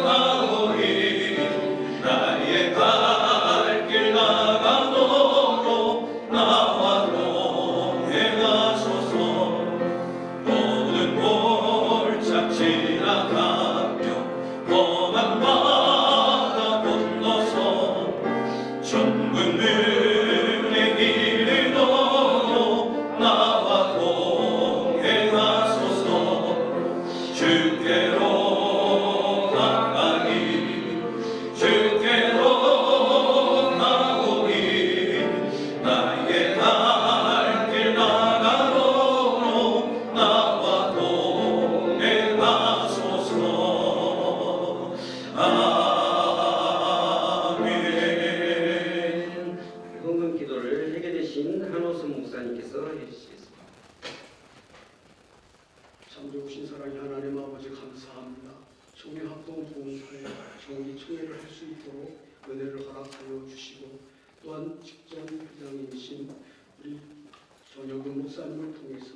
가오니 나의 갈 길 나가도록 나와도 행하소서. 모든 골짝 지나가며 험한 바다 건너서 정금 눈의 길을 걸어 나와도 행하소서. 주께로 가까이 주께로 가오니 나의 갈 길 나가도록 나와도 행하소서. 아멘. 헌금 기도를 하게 되신 한호선 목사님께서 해주시겠습니다. 참 좋으신 사랑의 하나님 아버지 감사합니다. 총회 합동 봉사에 정기 총회를 할 수 있도록 은혜를 허락하여 주시고 또한 직전 회장님이신 우리 전혁근 목사님을 통해서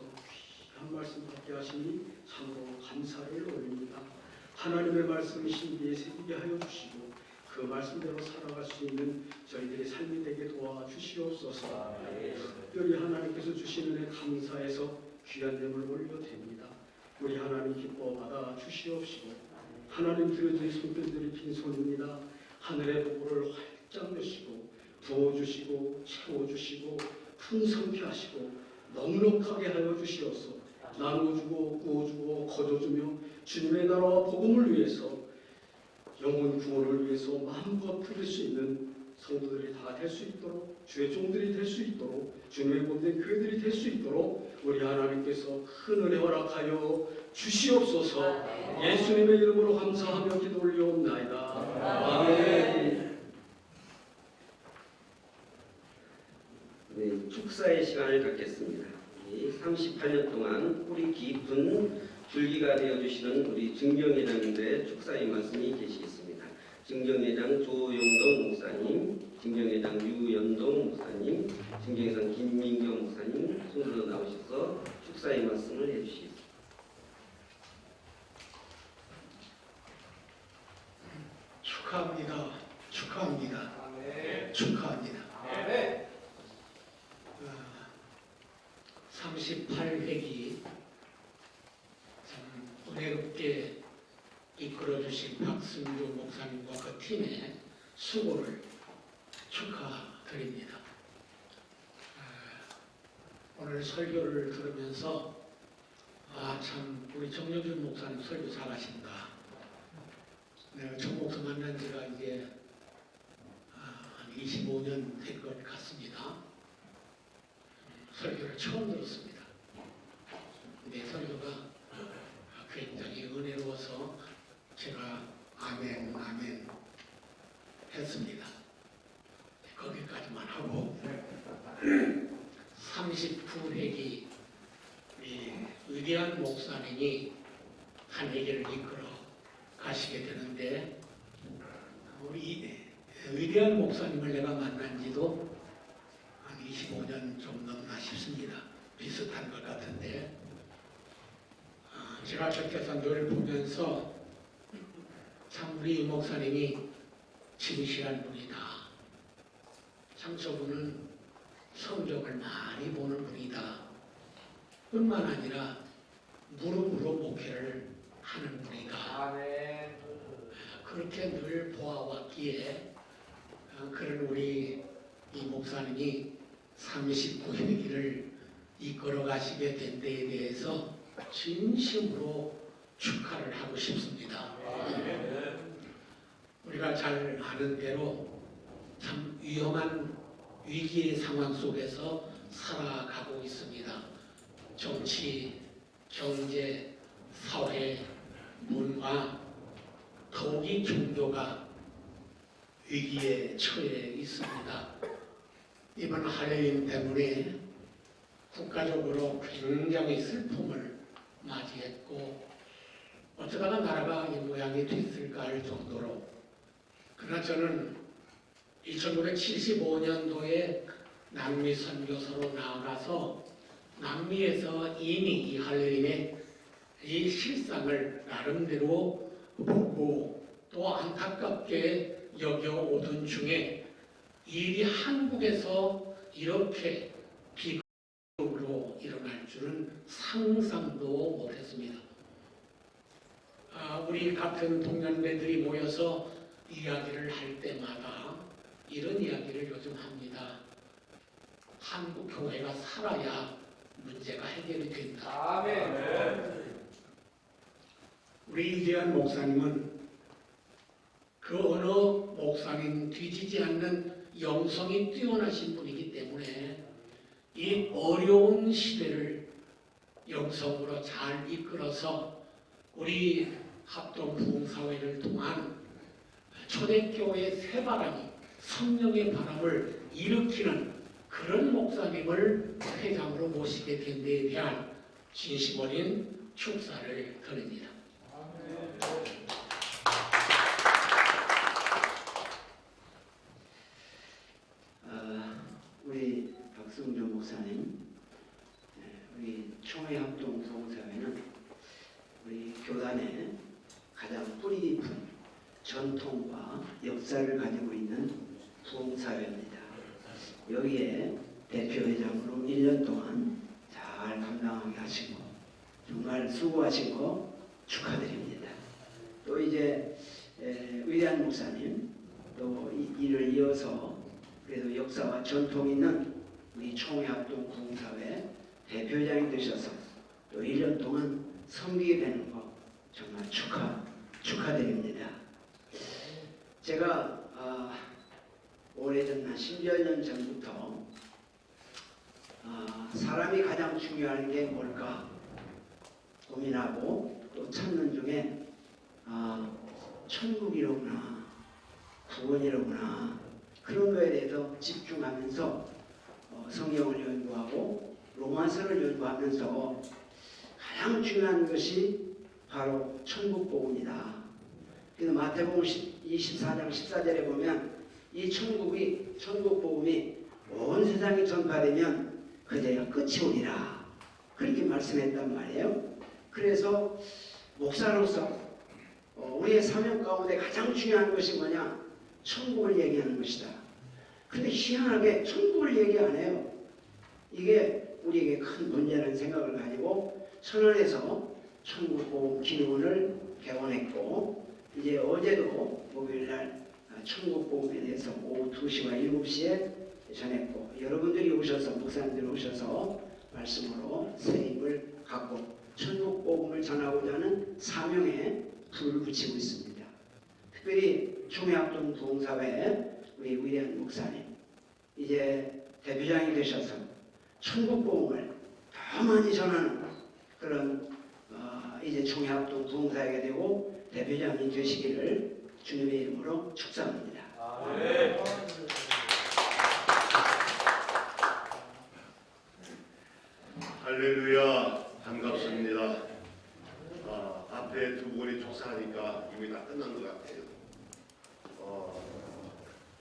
귀한 말씀 받게 하시니 참으로 감사를 올립니다. 하나님의 말씀이 신비에 새기게 하여 주시고 그 말씀대로 살아갈 수 있는 저희들의 삶이 되게 도와주시옵소서. 특별히 하나님께서 주시는 은혜 감사해서 귀한 예물 올려드립니다. 우리 하나님 기뻐 받아 주시옵시고 하나님 들어주신 손편들이 빈손입니다. 하늘의 복을 활짝 내시고 부어주시고 채워주시고 풍성케 하시고 넉넉하게 하여 주시옵소서. 나눠주고 구워주고 거둬주며 주님의 나라와 복음을 위해서 영혼 구원을 위해서 마음껏 드릴 수 있는 성도들이 다 될 수 있도록 주의 종들이 될 수 있도록 주님의 몸된 교회들이 될 수 있도록 우리 하나님께서 큰 은혜 허락하여 주시옵소서. 예수님의 이름으로 감사하며 기도 올려옵나이다. 아멘. 네, 축사의 시간을 갖겠습니다. 38년 동안 뿌리 깊은 줄기가 되어주시는 우리 증경회장님들의 축사의 말씀이 계시겠습니다. 증경회장 조용동 목사님, 증경회장 유연동 목사님, 증경회장 김민경 목사님 손으로 나오셔서 축사의 말씀을 해주시겠습니다. 축하합니다. 축하합니다. 축하합니다. 38회기 참 은혜롭게 이끌어주신 박승주 목사님과 그 팀의 수고를 축하드립니다. 오늘 설교를 들으면서 참 우리 정여준 목사님 설교 잘하신다. 내가 정 목사 만난 지가 이제 한 25년 될 것 같습니다. 설교를 처음 들었습니다. 내 설교가 굉장히 은혜로워서 제가 아멘 아멘 했습니다. 거기까지만 하고 39회기 위대한 목사님이 한 얘기를 이끌어 가시게 되는데 우리 위대한 목사님을 내가 만난 지도 한 25년 좀 넘나 싶습니다. 비슷한 것 같은데 제가 곁에서 늘 보면서 참 우리 이 목사님이 진실한 분이다. 참 저분은 성경을 많이 보는 분이다. 뿐만 아니라 무릎으로 목회를 하는 분이다. 그렇게 늘 보아왔기에 그런 우리 이 목사님이 39회기를 이끌어 가시게 된 데에 대해서 진심으로 축하를 하고 싶습니다. 우리가 잘 아는 대로 참 위험한 위기의 상황 속에서 살아가고 있습니다. 정치, 경제, 사회, 문화, 더욱이 종교가 위기에 처해 있습니다. 이번 할로윈 때문에 국가적으로 굉장히 슬픔을 맞이했고 어쩌다가 나라가 이 모양이 됐을까 할 정도로 그러나 저는 1975년도에 남미 선교사로 나아가서 남미에서 이미 이 할로윈의 이 실상을 나름대로 보고 또 안타깝게 여겨오던 중에 일이 한국에서 이렇게 비극으로 일어날 줄은 상상도 못했습니다. 우리 같은 동년배들이 모여서 이야기를 할 때마다 이런 이야기를 요즘 합니다. 한국 교회가 살아야 문제가 해결이 된다. 아멘. 우리 위대한 목사님은 그 어느 목사님 뒤지지 않는 영성이 뛰어나신 분이기 때문에 이 어려운 시대를 영성으로 잘 이끌어서 우리 합동 부흥사회를 통한 초대교회의 새바람이 성령의 바람을 일으키는 그런 목사님을 회장으로 모시게 된 데에 대한 진심 어린 축사를 드립니다. 우리 박승주 목사님, 우리 총회합동 부흥사회는 우리 교단의 가장 뿌리 깊은 전통과 역사를 가지고 있는 부흥사회입니다. 여기에 대표회장으로 1년 동안 잘 감당하게 하시고 정말 수고하신 거 축하드립니다. 또 이제 위대한 목사님 또 이를 이어서 그래도 역사와 전통 있는 우리 총회합동 부흥사회 대표회장이 되셔서 또 1년 동안 섬기게 되는 거 정말 축하드립니다. 제가 오래전 한 10여 년 전부터 사람이 가장 중요한 게 뭘까 고민하고 또 찾는 중에 천국이로구나 구원이로구나 그런 거에 대해서 집중하면서 성경을 연구하고 로마서를 연구하면서 가장 중요한 것이 바로 천국 복음이다. 그래서 마태복음 24장 14절에 보면 이 천국 복음이 온 세상에 전파되면 그제야 끝이 오리라 그렇게 말씀했단 말이에요. 그래서 목사로서 우리의 사명 가운데 가장 중요한 것이 뭐냐? 천국을 얘기하는 것이다. 근데 희한하게 천국을 얘기 안 해요. 이게 우리에게 큰 문제라는 생각을 가지고 천안에서 천국 복음 기도원을 개원했고, 이제 어제도 목요일날 천국 복음에 대해서 오후 2시와 7시에 전했고, 여러분들이 오셔서, 목사님들이 오셔서 말씀으로 세임을 갖고 천국 복음을 전하고자 하는 사명에 불을 붙이고 있습니다. 특별히 총회합동 부흥사회 우리 위대한 목사님, 이제 대표장이 되셔서 천국 복음을 더 많이 전하는 그런 이제 총회합동 부흥사회가 되고 대표장이 되시기를 주님의 이름으로 축사합니다. 할렐루야, 반갑습니다. 앞에 두 분이 축사하니까 이미 다 끝난 것 같아요.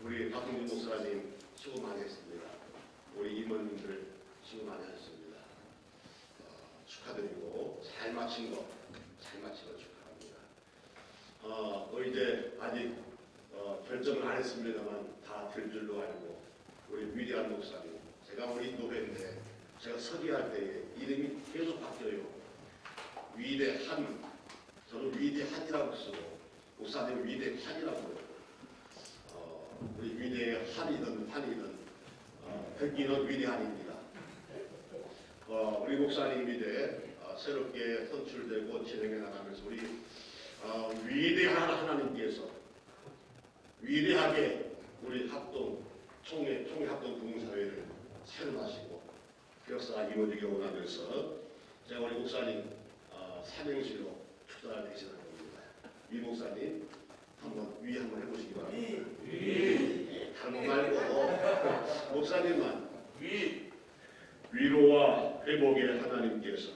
우리 박동준 목사님 수고 많이 했습니다. 우리 임원님들 수고 많이 하셨습니다. 축하드리고 잘 마친 거 축하합니다. 이제 아직 결정을 안 했습니다만 다 될 줄로 알고, 우리 위대한 목사님, 제가 우리 인도회인데 제가 서기할 때에 이름이 계속 바뀌어요. 위대한, 저는 위대한이라고 쓰고 목사님 위대한이라고 해요. 우리 위대한이든 한이든 뵙기는 위대한입니다. 우리 목사님 위대 새롭게 선출되고 진행해 나가면서 우리 위대한 하나님께서 위대하게 우리 총회 합동 부흥사회를 세워나시고 역사가 이루어지기 원하면서 제가 우리 목사님 삼행시로 축사를 대신하는 겁니다. 위 목사님 한번 해보시기 바랍니다. 다른 거 말고 목사님만 위로와 회복의 하나님께서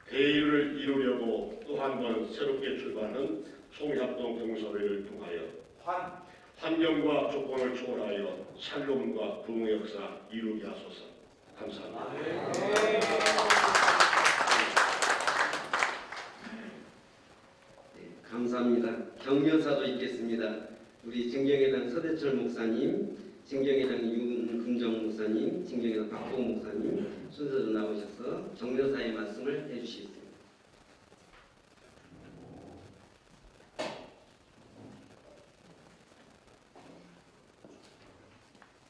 대의를 이루려고 또 한 번 새롭게 출발하는 총회합동 부흥사회를 통하여 환경과 조건을 초월하여 샬롬과 부흥의 역사 이루게 하소서. 감사합니다. 네, 감사합니다. 격려사도 있겠습니다. 우리 증경회당 서대철 목사님, 증경회당 윤금정 목사님, 증경회당 박보은 목사님 순서로 나오셔서 격려사의 말씀을 해주시겠습니다.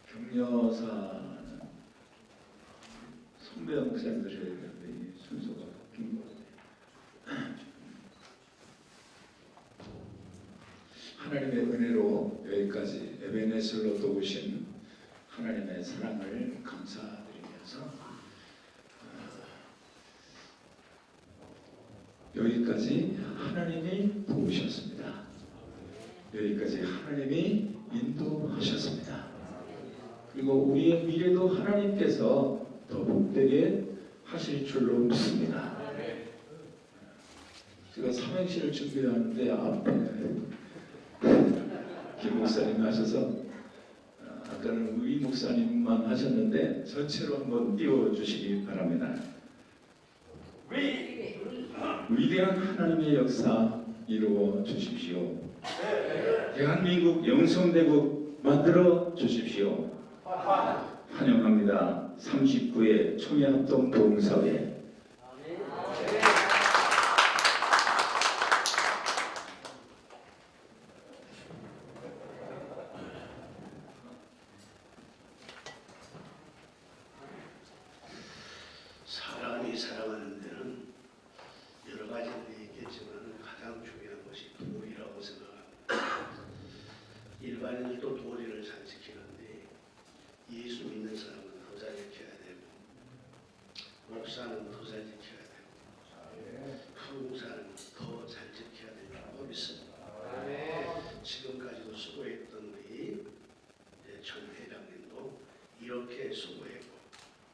격려사는 선배한 목사님들의 순서가 바뀐 것 같아요. 하나님의 은혜로 여기까지 에베네셀로 도우신 하나님의 사랑을 감사드리면서 여기까지 하나님이 도우셨습니다. 여기까지 하나님이 인도하셨습니다. 그리고 우리의 미래도 하나님께서 더 복되게 하실 줄로 믿습니다. 제가 삼행시를 준비하는데 앞에 김 목사님 하셔서 아까는 위 목사님만 하셨는데 전체로 한번 띄워주시기 바랍니다. 위대한 하나님의 역사 이루어 주십시오. 대한민국 영성대국 만들어 주십시오. 환영합니다. 39회 총회합동 부흥사회. 사람이 살아가는 데는 여러 가지들이 있겠지만 가장 중요한 것이 도리라고 생각합니다. 일반인들도 도리를 잘 지키는데 예수 믿는 사람은 더 잘 지켜야 되고, 목사는 더 잘 지켜야 되고, 부흥사는 더 잘 지켜야 된다고 믿습니다. 지금까지도 수고했던 우리 전 회장님도 이렇게 수고했고,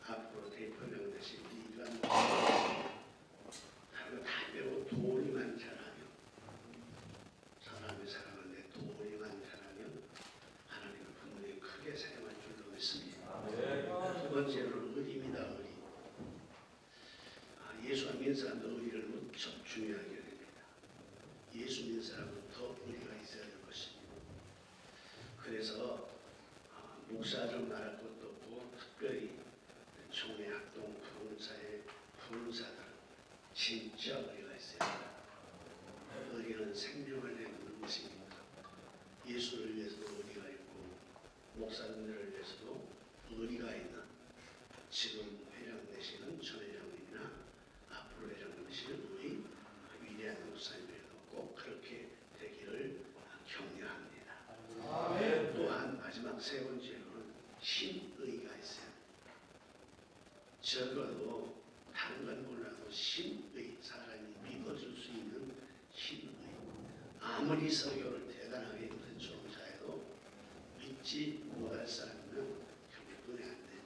앞으로 대표령 되신 이관 다른 거 다 배우고 도리만 잘하면, 사람이 살아가는데 도리만 잘하면 하나님 목사님들을 위해서도 의리가 있는 지금 회장 되시는 전 회장님이나 앞으로 회장 되시는 우리 위대한 목사님들도 꼭 그렇게 되기를 격려합니다. 또한 마지막 세 번째로는 신의가 있어요. 적어도 다른 건 몰라도 신의, 사람이 믿어줄 수 있는 신의. 아무리 설교를 대단하게 힘든 종사에도 믿지 못할 사람은 결국 은혜 안 되니.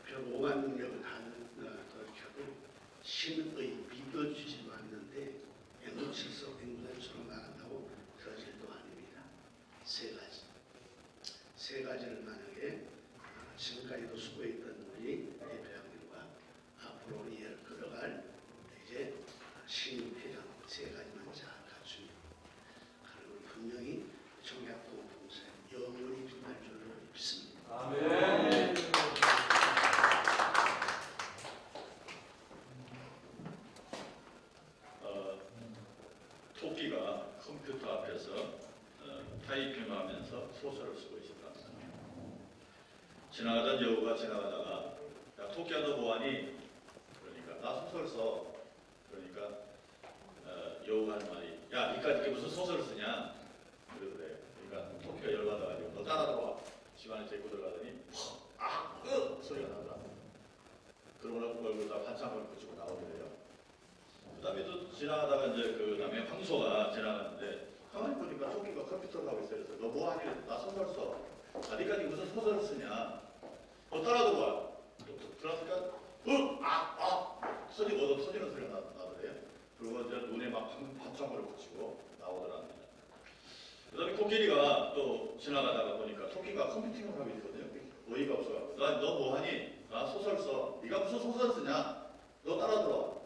별 오간 능력을 다 켜도 신의 믿어주지도 않는데 앵무칠서 앵무단처럼 나간다고 그러질도 아닙니다. 세 가지를 만약에 지금까지도 수고했던 우리 대표장님과 앞으로 우리 를 끌어갈 이제 신임 회장 세 가지만 잘 갖추면 그러면 분명히 정약동 봉사에 영원히 빛날 줄로 믿습니다. 토끼가 컴퓨터 앞에서 타이핑하면서 소설을 쓰고 있었다. 지나가던 여우가 지나가다가 야 토끼야 너 뭐하니? 그러니까 나 소설 써. 그러니까 여우가 하는 말이 야 니까지 무슨 소설을 쓰냐? 그러더래. 그러니까 토끼가 열받아가지고 너 따라 들어와. 집안에 데리고 들어가더니 소리가 나더라. 그러고 나서 얼굴에다 반창을 붙이고 나오더래요. 그 다음에 또 지나가다가 이제 그 다음에 황소가 지나가는데 가만히 보니까 토끼가 컴퓨터를 하고 있어요. 그래서 너 뭐하니? 나 소설 써. 니까지 무슨 소설을 쓰냐? 너 따라 들어와. 그러니까 터지는 소리가 나더래요. 그리고 이제 눈에 막 반창고를 붙이고 나오더랍니다. 그 다음에 코끼리가 또 지나가다가 보니까 토끼가 컴퓨팅을 하고 있거든요. 어이가 없어가지고 너 뭐하니? 나 소설 써. 네가 무슨 소설 쓰냐? 너 따라 들어와.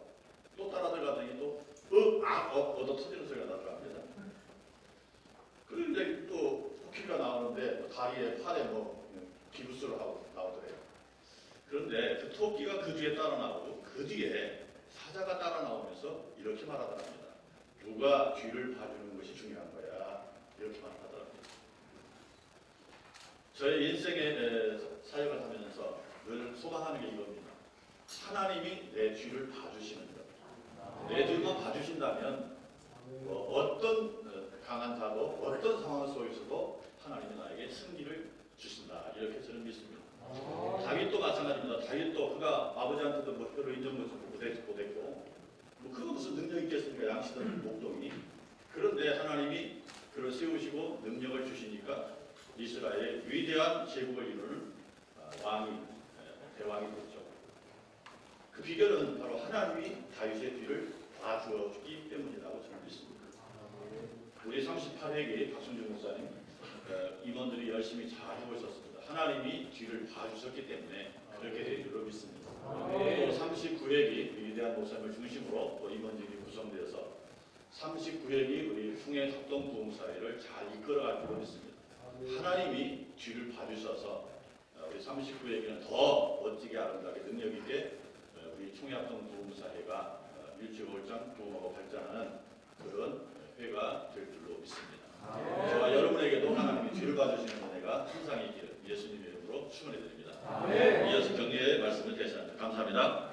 또 따라 들어가더니 또 터지는 소리가 나더랍니다. 그리고 이제 또 토끼가 나오는데 다리에 팔에 기부스를 하고 나오더래요. 그런데 그 토끼가 그 뒤에 따라 나오고 그 뒤에 사자가 따라 나오면서 이렇게 말하더랍니다. 누가 뒤를 봐주는 것이 중요한 거야. 이렇게 말하더랍니다. 저의 인생의 사역을 하면서 늘 소망하는 게 이겁니다. 하나님이 내 뒤를 봐주시는 것. 내 뒤만 봐주신다면 어떤 강한 자도 어떤 상황 속에서도 하나님이 나에게 승리를 주신다. 이렇게 저는 믿습니다. 다윗도 마찬가지입니다. 다윗도 그가 아버지한테도 별로 인정받지 못했고 그거 무슨 능력이 있겠습니까? 양치던 목동이. 그런데 하나님이 그를 세우시고 능력을 주시니까 이스라엘의 위대한 제국을 이루는 대왕이 됐죠. 그 비결은 바로 하나님이 다윗의 뒤를 봐주었기 때문이라고 저는 믿습니다. 우리 38회기 박순준 목사님 임원들이 열심히 잘 하고 있었습니다. 하나님이 뒤를 봐주셨기 때문에 그렇게 된 줄로 믿습니다. 또 39회기 위대한 목사님을 중심으로 또 임원진이 구성되어서 39회기 우리 풍해 합동 부흥사회를 잘 이끌어갈 줄로 믿습니다. 하나님이 뒤를 봐주셔서 우리 39회기는 더 멋지게 아름답게 능력 있게 우리 총회합동 부흥사회가 일주일장 부흥하고 발전하는 그런 회가 될 줄로 믿습니다. 저와 여러분에게도 하나님이 뒤를 봐주시는 은혜가 항상 있기를 예수님의 이름으로 축원해드립니다. 이어서 격려의 말씀을 대신합니다. 감사합니다.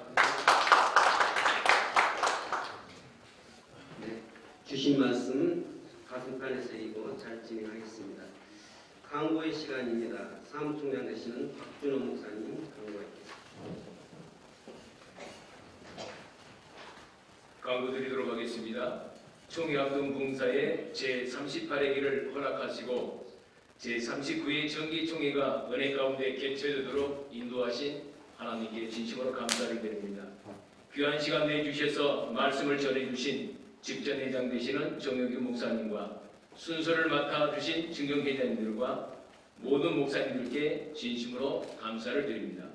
네, 주신 말씀 가슴간에 새기고 잘 진행하겠습니다. 강구의 시간입니다. 사무총장 되시는 박준호 목사님 강구하겠습니다. 강구드리도록 하겠습니다. 총회합동 봉사의 제38회기를 허락하시고 제39회 정기총회가 은혜 가운데 개최되도록 인도하신 하나님께 진심으로 감사를 드립니다. 귀한 시간 내주셔서 말씀을 전해주신 직전회장 되시는 정혁규 목사님과 순서를 맡아주신 증경회장님들과 모든 목사님들께 진심으로 감사를 드립니다.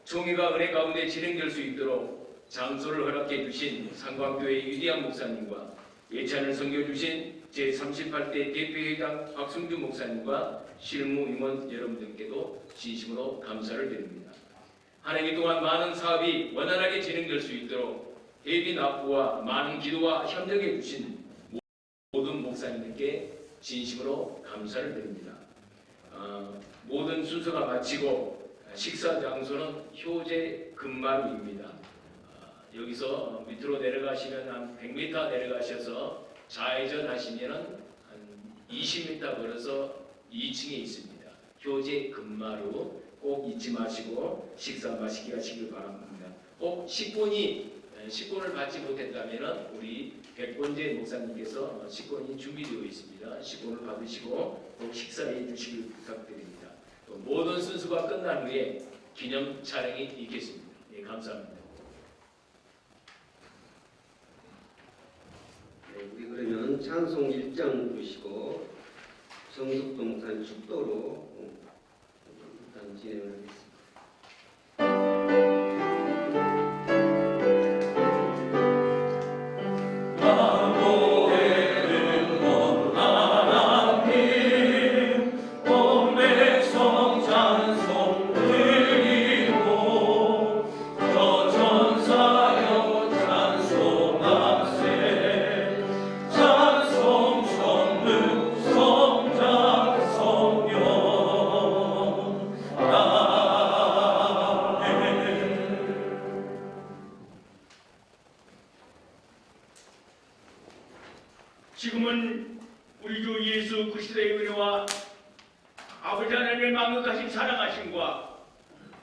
총회가 은혜 가운데 진행될 수 있도록 장소를 허락해 주신 상광교회 유디양 목사님과 예찬을 섬겨주신 제38대 대표회장 박승준 목사님과 실무 임원 여러분들께도 진심으로 감사를 드립니다. 한 해기 동안 많은 사업이 원활하게 진행될 수 있도록 예비 납부와 많은 기도와 협력해 주신 모든 목사님들께 진심으로 감사를 드립니다. 모든 순서가 마치고 식사 장소는 효제 금마루입니다. 여기서 밑으로 내려가시면 한 100m 내려가셔서 좌회전 하시면 한 20m 걸어서 2층에 있습니다. 효제 금마루 꼭 잊지 마시고 식사 맛있게 하시길 바랍니다. 꼭 식권을 받지 못했다면 우리 백본재 목사님께서 식권이 준비되어 있습니다. 식권을 받으시고 꼭 식사해 주시길 부탁드립니다. 또 모든 순서가 끝난 후에 기념 촬영이 있겠습니다. 네, 감사합니다. 네, 우리 그러면 찬송 1장 부르시고 정숙도 목사님 축도로 일단 진행을 하겠습니다. 지금은 우리 주 예수 그리스도의 은혜와 아버지 하나님의 만극하신 사랑하심과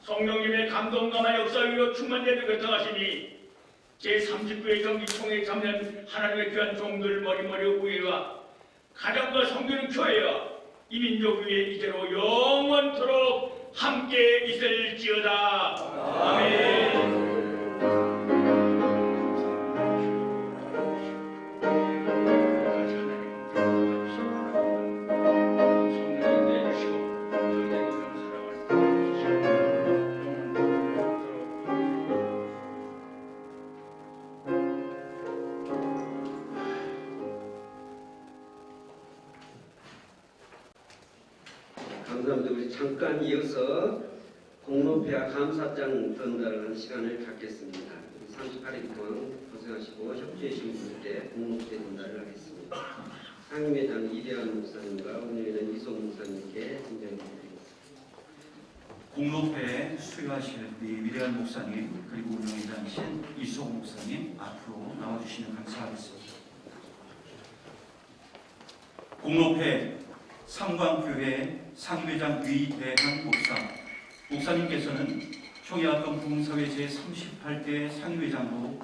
성령님의 감동감화 역사위로 충만되는 것하시니 제39회 정기총회 참여한 하나님의 귀한 종들 머리머리 우회와 가정과 섬기는 교회와 이 민족 위에 이제로 영원토록 함께 있을지어다. 아멘. 감사합니다. 우리 잠깐 이어서 공로패와 감사장 전달하는 시간을 갖겠습니다. 38일 동안 고생하시고 협조해주신 분들께 공로패 전달을 하겠습니다. 상임회장 이대환 목사님과 운영회장 이소 목사님께 진정드리겠습니다. 공로패에 수여하실 우리 위대한 목사님 그리고 운영회장이신 이소 목사님 앞으로 나와주시면 감사하겠습니다. 공로패 삼광교회 상임회장 위대한 목사님께서는 총회합동 부흥사회 제38대 상임회장으로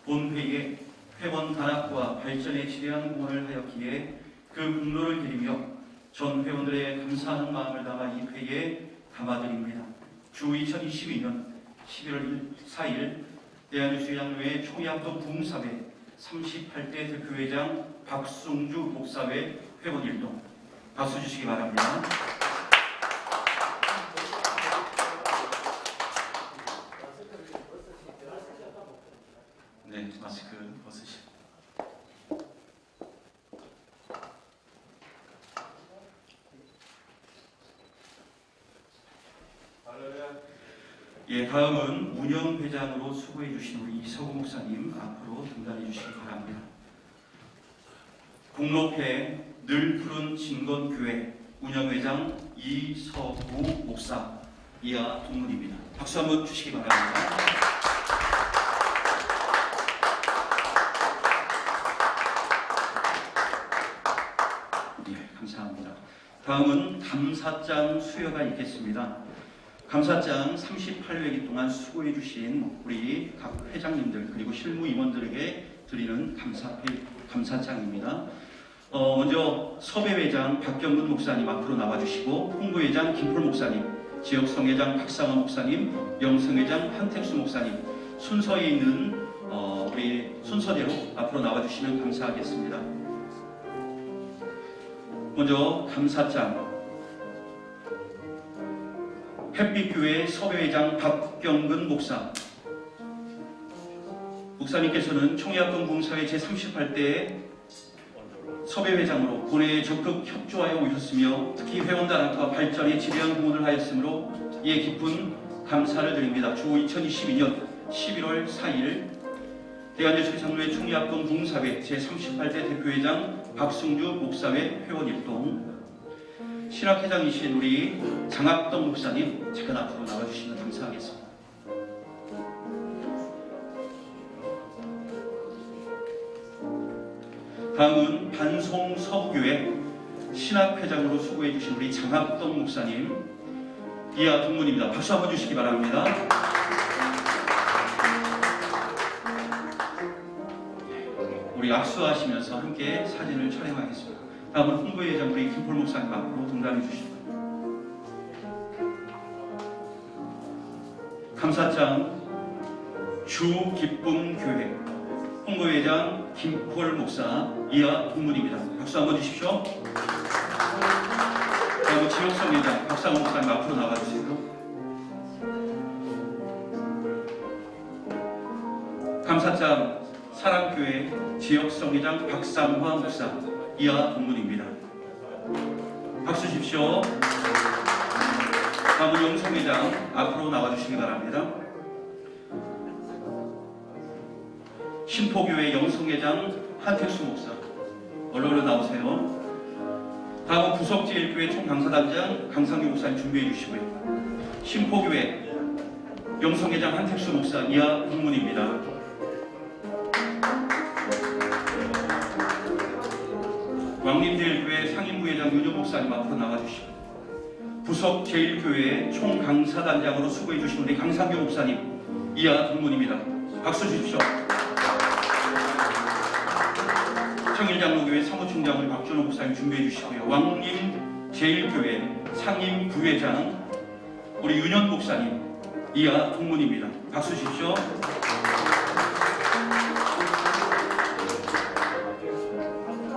본회의에 회원 단합과 발전에 지대한 공헌을 하였기에 그 공로를 기리며 전 회원들의 감사하는 마음을 담아 이 회의에 담아드립니다. 주 2022년 11월 4일 대한예수장로회 총회합동 부흥사회 38대 대표회장 박승주 목사회 회원 일동 박수 주시기 바랍니다. 네, 마스크 벗으시고. 예, 다음은 운영회장으로 수고해 주신 우리 이서구 목사님 앞으로 등단해 주시기 바랍니다. 공로패 늘 푸른 진건교회 운영회장 이서구 목사 이하 동문입니다. 박수 한번 주시기 바랍니다. 예, 감사합니다. 다음은 감사장 수여가 있겠습니다. 감사장 38회기 동안 수고해 주신 우리 각 회장님들 그리고 실무 임원들에게 드리는 감사장입니다. 먼저 섭외회장 박경근 목사님 앞으로 나와주시고 홍보회장 김폴 목사님, 지역성회장 박상원 목사님, 영성회장 한택수 목사님 순서에 있는 우리 순서대로 앞으로 나와주시면 감사하겠습니다. 먼저 감사장 햇빛교회 섭외회장 박경근 목사님께서는 총회합동 부흥사회 제38대 섭외회장으로 본회에 적극 협조하여 오셨으며 특히 회원단합과 발전에 지대한 공헌을 하였으므로 이에 깊은 감사를 드립니다. 주 2022년 11월 4일 대한예수장로회 총회합동 부흥사회 제38대 대표회장 박승주 목사회 회원 일동 신학회장이신 우리 장학동 목사님 잠깐 앞으로 나와주시면 감사하겠습니다. 다음은 반송 서부교회 신학회장으로 수고해 주신 우리 장학동 목사님 이하 동문입니다. 박수 한번 주시기 바랍니다. 우리 악수하시면서 함께 사진을 촬영하겠습니다. 다음은 홍보회장 우리 김폴 목사님 앞으로 등단해 주십니다. 감사장 주기쁨교회 홍보회장 김폴 목사 이하 동문입니다. 박수 한번 주십시오. 다음은 지역성회장 박상호 목사님 앞으로 나와주세요. 감사장 사랑교회 지역성회장 박상화 목사 이하 동문입니다. 박수 주십시오. 다음은 영성회장 앞으로 나와주시기 바랍니다. 신포교회 영성회장 한택수 목사 얼른 나오세요. 다음은 부석제일교회 총강사단장 강상규 목사님 준비해 주시고요. 신포교회 영성회장 한택수 목사 이하 동문입니다. 왕림제일교회 상임부회장 윤영 목사님 앞으로 나와주시고 부석제일교회 총강사단장으로 수고해 주신 우리 강상규 목사님 이하 동문입니다. 박수 주십시오. 청일장로교회 사무총장 우리 박준호 목사님 준비해 주시고요. 왕림제일교회 상임부회장 우리 윤현 목사님 이하 동문입니다. 박수 주십시오.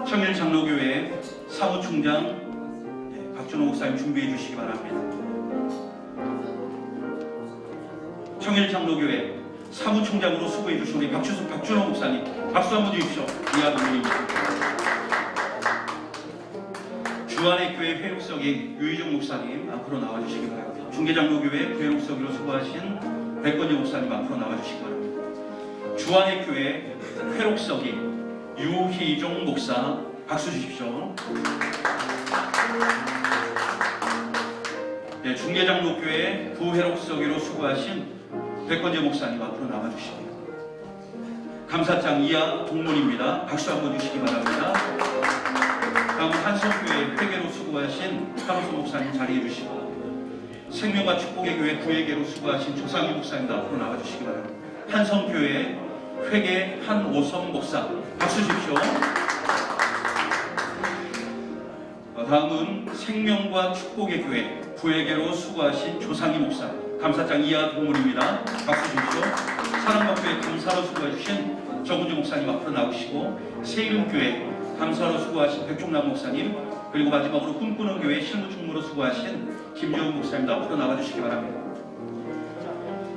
청일장로교회 사무총장 박준호 목사님 준비해 주시기 바랍니다. 청일장로교회 사무총장으로 수고해 주신 우리 박준호 목사님 박수 한번 주십시오. 이하 동문입니다. 주안의 교회 회육석이 유희종 목사님 앞으로 나와주시기 바랍니다. 중계장로교회 부회육석으로 수고하신 백건지 목사님 앞으로 나와주시기 바랍니다. 주안의 교회 회육석이 유희종 목사 박수 주십시오. 네, 중계장로교회 부회록서기로 수고하신 백건재 목사님 앞으로 나와주십니다. 감사장 이하 동문입니다. 박수 한번 주시기 바랍니다. 다음은 한성교회 회계로 수고하신 한우성 목사님 자리해 주시고 생명과 축복의 교회 구회계로 수고하신 조상희 목사님도 앞으로 나와주시기 바랍니다. 한성교회 회계 한오성 목사 박수 주십시오. 다음은 생명과 축복의 교회 부회계로 수고하신 조상희 목사 감사장 이하 동문입니다. 박수 주십시오. 사랑과교회 감사로 수고해주신 정은주 목사님 앞으로 나오시고 세이름교회 감사로 수고하신 백종남 목사님 그리고 마지막으로 꿈꾸는 교회 실무총무로 수고하신 김정은 목사님도 앞으로 나와주시기 바랍니다.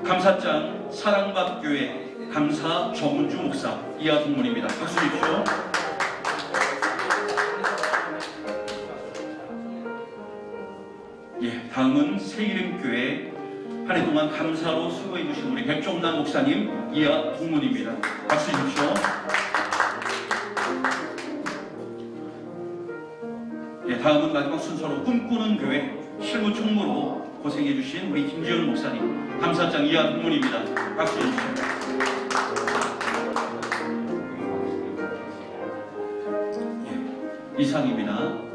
감사장 사랑밥교회 감사 정은주 목사 이하 동문입니다. 박수 주십시오. 예, 다음은 새이름교회 한 해 동안 감사로 수고해 주신 우리 백종남 목사님 이하 동문입니다. 박수 주십시오. 예, 다음은 마지막 순서로 꿈꾸는 교회 실무총무로 고생해 주신 우리 김지현 목사님 감사장 이하 동문입니다. 박수 주십시오. 예, 이상입니다.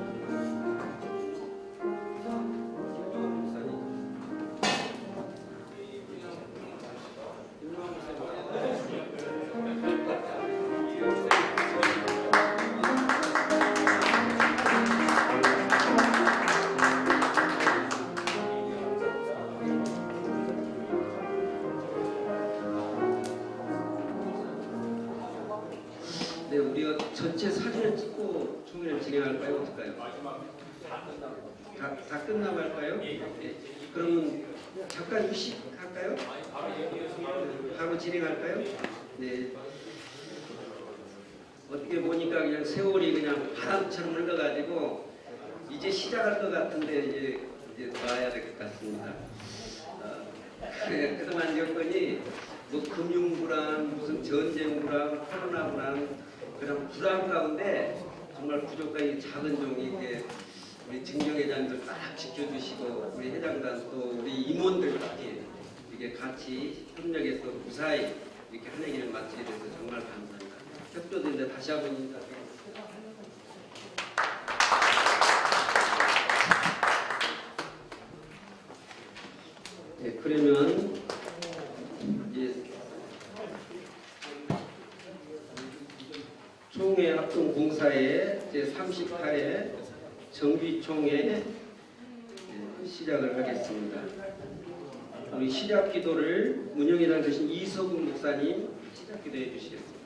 네, 우리가 전체 사진을 찍고 총회를 진행할까요? 어떨까요? 다 끝나고 할까요? 네. 그러면 잠깐 휴식할까요? 바로 진행할까요? 네. 어떻게 보니까 그냥 세월이 그냥 바람처럼 흘러가지고 이제 시작할 것 같은데 이제 놔야 될 것 같습니다. 그동안 여건이 뭐 금융 불안, 무슨 전쟁 불안, 코로나 불안 그런 불안 가운데 정말 부족한 이 작은 종이 이렇게 우리 증경회장들 딱 지켜주시고 우리 회장단 또 우리 임원들까지 이렇게 같이 협력해서 무사히 이렇게 한 해기를 마치게 돼서 정말 감사합니다. 협조된데 다시 한번 인사드리겠습니다. 네, 그러면 이제 총회 합동 봉사의 제 38회 정기총회 시작을 하겠습니다. 우리 시작 기도를 문영회장 되신 이석훈 목사님 시작 기도해 주시겠습니다.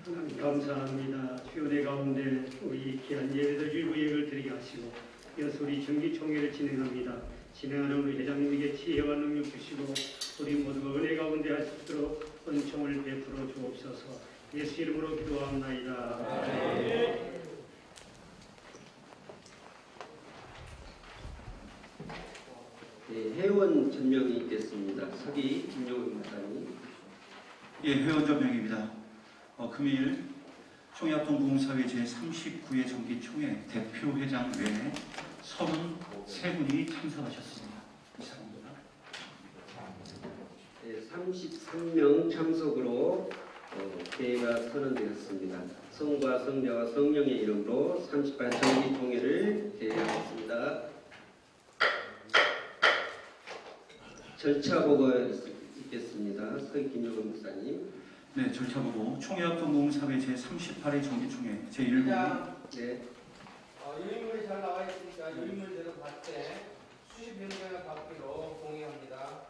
하나님 감사합니다. 주연의 가운데 우리 귀한 예배들 일부예를 드리게 하시고 이어서 우리 정기총회를 진행합니다. 진행하는 우리 회장님에게 지혜와 능력 주시고 우리 모두가 은혜 가운데 할 수 있도록 은총을 베풀어 주옵소서. 예수 이름으로 기도합나이다. 네, 회원 전명이 있겠습니다. 서기 김용훈 목사님. 예, 회원 전명입니다. 금일 총회합동봉사회 제39회 정기총회 대표회장 외에 33분이 참석하셨습니다. 이상입니다. 네, 33명 참석으로 대회가 선언되었습니다. 성과 성자와 성령의 이름으로 38 정기총회를 대회하겠습니다. 절차 보고 있겠습니다. 서기 김용훈 목사님. 네, 절차 보고 총회합동봉사회 제38회 정기총회 제1부. 네. 유인물이 잘 나와 있으니까 유인물대로 받되 수십 명을 받기로 동의합니다.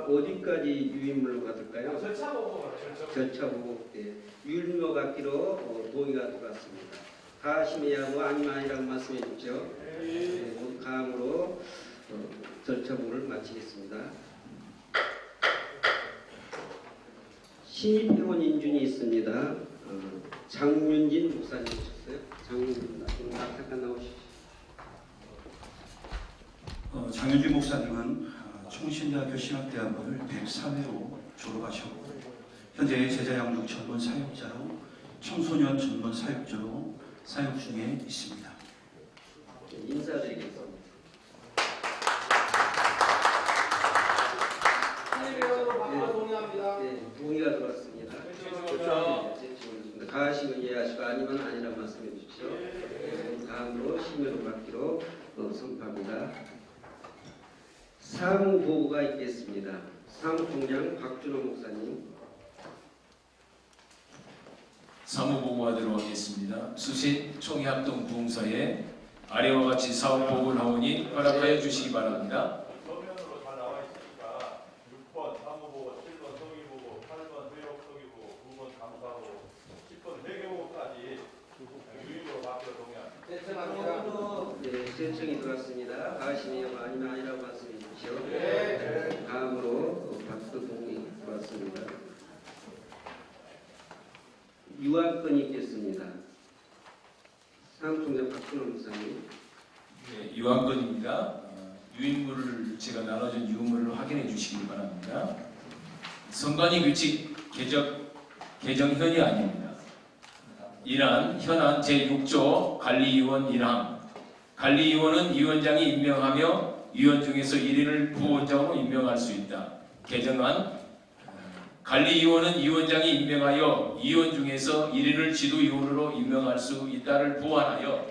어디까지 유인물로 받을까요? 절차 보고. 절차 보고. 네. 유인물로 받기로 동의가 들어왔습니다. 가심해야 뭐 아니면 아니라고 말씀해 주십시오. 네, 모두 가함으로 절차 보고를 마치겠습니다. 신입 회원 인준이 있습니다. 장윤진 목사님 오셨어요? 장윤진 목사님 잠깐 나오시죠. 장윤진 목사님은 총신대학교 신학대학원을 104회로 졸업하셨고 현재 제자양육 전문 사역자로 청소년 전문 사역자로 사역 중에 있습니다. 인사드리겠습니다. 네, 동의가 들어왔습니다. 가하시면 이해하시고 아니면 아니라고 말씀해 주십시오. 다음으로 심의로 받기로 선포합니다. 사무 보고가 있겠습니다. 사무총장 박준호 목사님. 사무보고가 들어오겠습니다. 수신 총회합동 봉사에 아래와 같이 사업 보고를 하오니 허락하여 주시기 바랍니다. 서면으로 잘 나와 있으니까 6번 사무보고, 7번 성의보고, 8번 회역성의보고, 9번 감사보고, 10번 회계보고까지 유인으로 받기로 동의합니다. 네, 신청이 들어왔습니다. 가하시면 아니면 아니라고 말씀해 주십시오. 다음으로 박수 동의 들어왔습니다. 유학권이 있겠습니다. 사무총장 박준호 목사님. 네, 유한건입니다. 유인물을 제가 나눠준 유물을 확인해 주시기 바랍니다. 선관위 규칙 개정현이 아닙니다. 이란 현안 제6조 관리위원 1항 관리위원은 위원장이 임명하며 위원 중에서 1인을 부원장으로 임명할 수 있다. 개정안 관리위원은 위원장이 임명하여 위원 중에서 1인을 지도위원으로 임명할 수 있다를 보완하여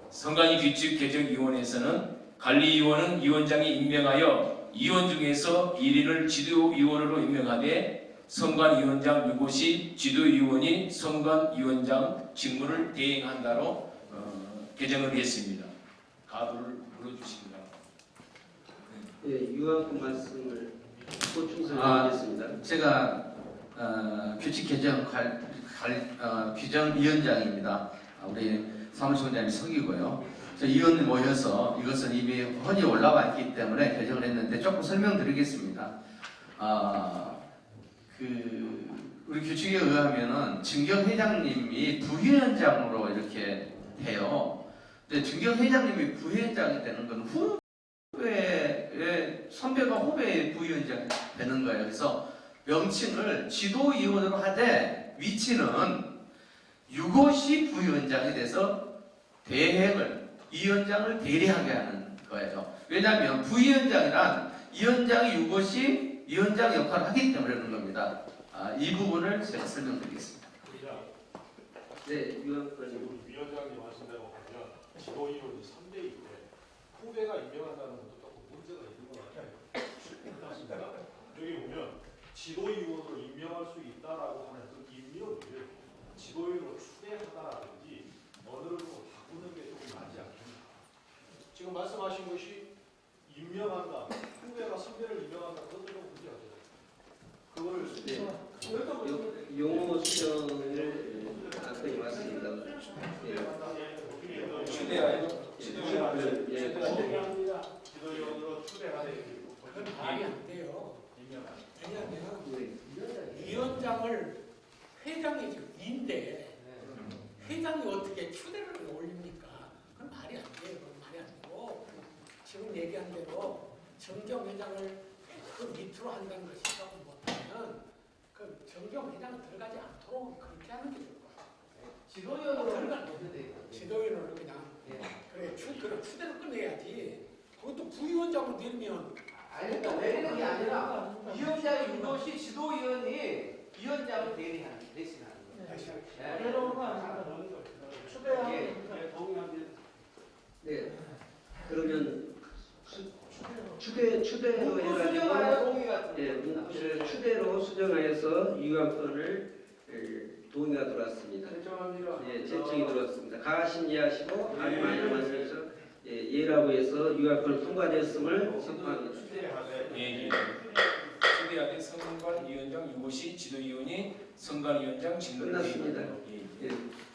선관위 규칙 개정위원회에서는 관리위원은 위원장이 임명하여 위원 중에서 1인을 지도위원으로 임명하되 선관위원장 유고시 지도위원이 선관위원장 직무를 대행한다로 개정을 했습니다. 가부를 불러주십니다. 네, 유학권 말씀을 보충 설명하겠습니다. 제가 규칙 개정 규정위원장입니다. 우리 사무총장님 서기고요. 저 위원님 모여서 이것은 이미 헌이 올라와 있기 때문에 개정을 했는데 조금 설명드리겠습니다. 우리 규칙에 의하면은 증경회장님이 부위원장으로 이렇게 돼요. 근데 증경회장님이 부위원장이 되는 건 후배의 선배가 후배의 부위원장이 되는 거예요. 그래서 명칭을 지도위원으로 하되 위치는 유고시 부위원장에 대해서 대행을 위원장을 대리하게 하는 거예요. 왜냐하면 부위원장이란 위원장이 유고시 위원장 역할을 하기 때문에 그러는 겁니다. 이 부분을 제가 설명드리겠습니다. 네, 유학권 위원장님 하신다고 하면 지도위원이 3대인데 후배가 임명한다는 것도 조금 문제가 있는 것 같아요. 맞습니까? 여기 보면 지도위원으로 임명할 수 있다라고 하는 그 임명을 지도위원으로 추대하다라든지 언어로 바꾸는 게 조금 맞지 않습니다. 지금 말씀하신 것이 임명한다, 후배가 선배를 임명한다, 그것도 좀 문제가 돼요. 그거를 용어 수정을 아까 왔습니다. 추대하여 지도위원으로 지도위원으로 추대하는 그건 말이 안 돼요. 왜냐하면 위원장을 회장이 인데 회장이 어떻게 추대를 올립니까? 그건 말이 안 돼요. 그건 말이 안 되고 지금 얘기한 대로 정경 회장을 그 밑으로 한다는 것이라고 못하면 그 정경 회장은 들어가지 않도록 그렇게 하는 게 좋을 것 같아요. 지도위원으로 그냥 그래 추대를 끝내야지. 그것도 부위원장으로 내리면 그러니까 내리는 게 아니라 위원장이 유도시 지도위원이 위원장을 대신하는 거예요. 네, 그러면 추대로 해가지고 추대로 수정하여서 유학권을 동의가 들어왔습니다. 예, 제청이 들어왔습니다. 가하신 이해하시고 많이 말씀하셔서 예라고 해서 유학권 통과됐음을 선포합니다. 예. 추대하되 선관위원장 유고시 지도위원이 선관위원장 직무를 끝났습니다. 예.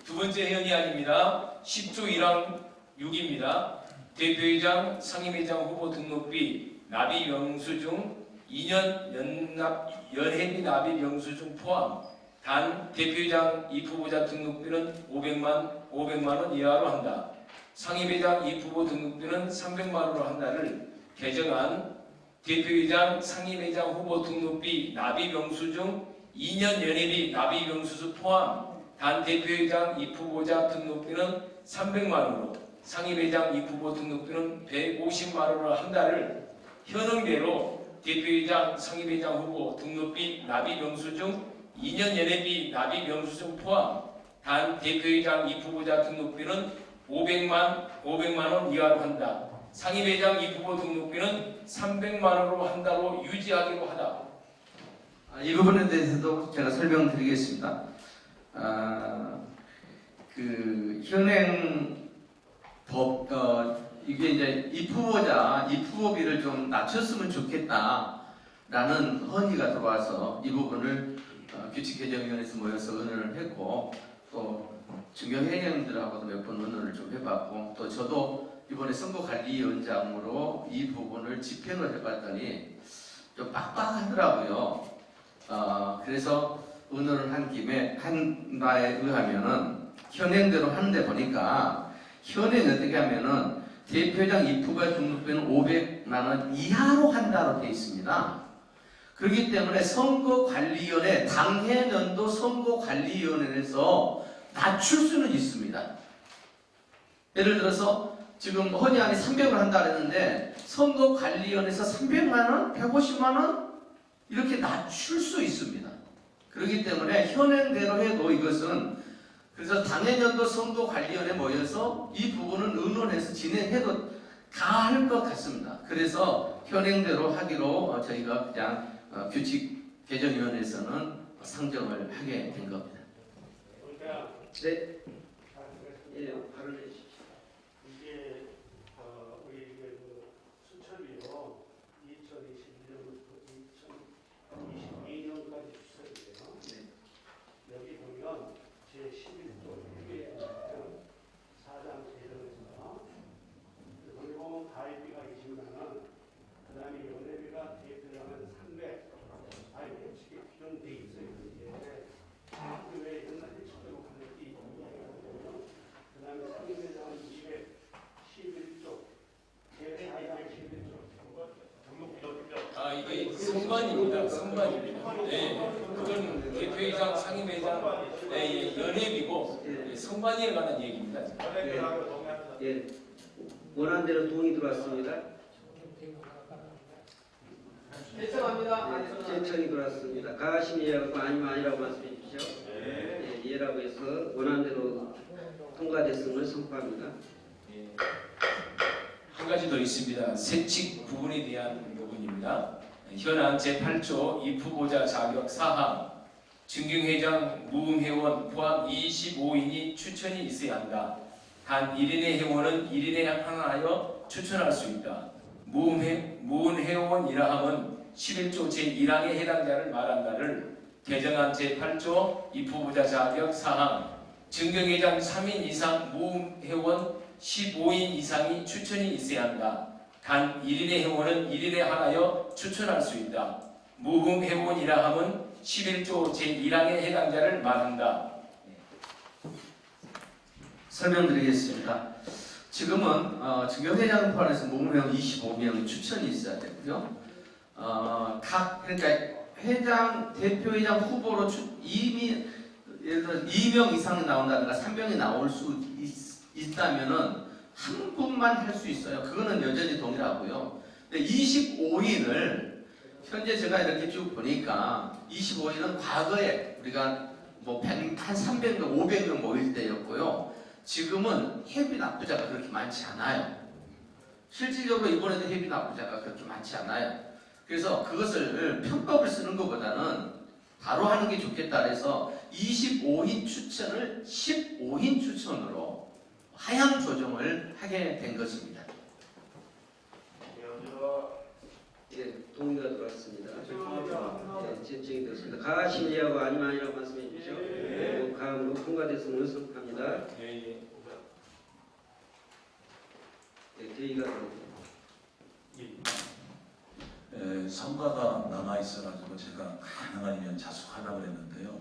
두 번째 회원이안입니다. 10조 1항 6입니다. 대표회장, 상임회장 후보 등록비 납입 영수증 2년 연회비 납입 영수증 포함 단 대표회장 입후보자 등록비는 500만 원 이하로 한다. 상임회장 입후보 등록비는 300만 원으로 한다를 개정한 대표회장, 상임회장 후보 등록비 납입 영수증 2년 연회비 납입 영수증 포함 단 대표회장 입후보자 등록비는 300만 원으로 상임회장 입후보 등록비는 150만 원으로 한다를 현행대로 대표회장, 상임회장 후보 등록비 납입 영수증 2년 연회비 납입 영수증 포함 단 대표회장 입후보자 등록비는 500만 원 이하로 한다. 상임회장 입후보 등록비는 300만 원으로 한다로 유지하기로 하다. 이 부분에 대해서도 제가 설명드리겠습니다. 그 현행 법 이게 이제 입후보비를 좀 낮췄으면 좋겠다라는 헌의가 들어와서 이 부분을 규칙개정위원회에서 모여서 의논을 했고 또 중견회장님들하고도 몇 번 의논을 좀 해봤고 또 저도 이번에 선거관리위원장으로 이 부분을 집행을 해봤더니 좀 빡빡하더라고요. 그래서 의논을 한 김에 한 바에 의하면은 현행대로 하는데 보니까 현행 어떻게 하면은 대표장 입후보자 등록비는 500만 원 이하로 한다로 되어 있습니다. 그렇기 때문에 선거관리위원회 당해년도 선거관리위원회에서 낮출 수는 있습니다. 예를 들어서 지금 헌의안이 300을 한다 그랬는데 선거관리위원회에서 300만 원, 150만 원 이렇게 낮출 수 있습니다. 그렇기 때문에 현행대로 해도 이것은 그래서 당해년도 선거관리위원회 모여서 이 부분은 의논해서 진행해도 다 할 것 같습니다. 그래서 현행대로 하기로 저희가 그냥 규칙개정위원회에서는 상정을 하게 된 겁니다. 네. 예, 발언해 주십시오. 이게 우리 수첩이요 2021년부터 2022년까지 추석이에요. 네. 여기 보면 제11조 4장 제정에서 그리고 가입비가 20만원, 그 다음에 연회비가 대표량은 300. 아니 솔직히 필요는 돼 있어요. 이게 왜 옛날에 직접 하는 게 있거든요. 그 다음에 상임회장 대표회장, 상임회장의 연회비고 선관위에 관한 얘기입니다. 예, 원안대로 동의 들어왔습니다. 결정합니다. 신청이 들어왔습니다. 가하심 예하고 아니면 아니라고 말씀해 주십시오. 예, 예라고 해서 원안대로 통과됐음을 선포합니다. 한 가지 더 있습니다. 세칙 부분에 대한 부분입니다. 현안 제8조 입후보자 자격 사항 증경회장 무음회원 포함 25인이 추천이 있어야 한다. 단 1인의 회원은 1인에 한하여 추천할 수 있다. 무음회원이라 함은 11조 제1항에 해당자를 말한다를 개정한 제8조 입후보자 자격 사항 증경회장 3인 이상 무음회원 15인 이상이 추천이 있어야 한다. 단 1인의 회원은 1인에 한하여 추천할 수 있다. 무음회원이라 함은 11조 제1항에 해당자를 말한다. 설명드리겠습니다. 지금은 증경회장을 포함해서 무음회원 25명의 추천이 있어야 되고요. 그러니까 회장, 대표회장 후보로 이미 예를 들어 2명 이상이 나온다든가 3명이 나올 수 있다면은 한 분만 할 수 있어요. 그거는 여전히 동일하고요. 근데 25인을 현재 제가 이렇게 쭉 보니까 25인은 과거에 우리가 뭐 한 300명, 500명 모일 때였고요. 지금은 해비 납부자가 그렇게 많지 않아요. 실질적으로 이번에도 해비 납부자가 그렇게 많지 않아요. 그래서 그것을 편법을 쓰는 것보다는 바로 하는 게 좋겠다 그래서 25인 추천을 15인 추천으로 하향 조정을 하게 된 것입니다. 예, 동의가 들어왔습니다. 예, 신청이 들었습니다. 가하심 예하고 아니면 아니라고 말씀해 주십시오. 가함으로 통과됐음을 선포합니다. 예, 대의가 성과가 남아있어가지고 제가 가능하면 자숙하려고 했는데요.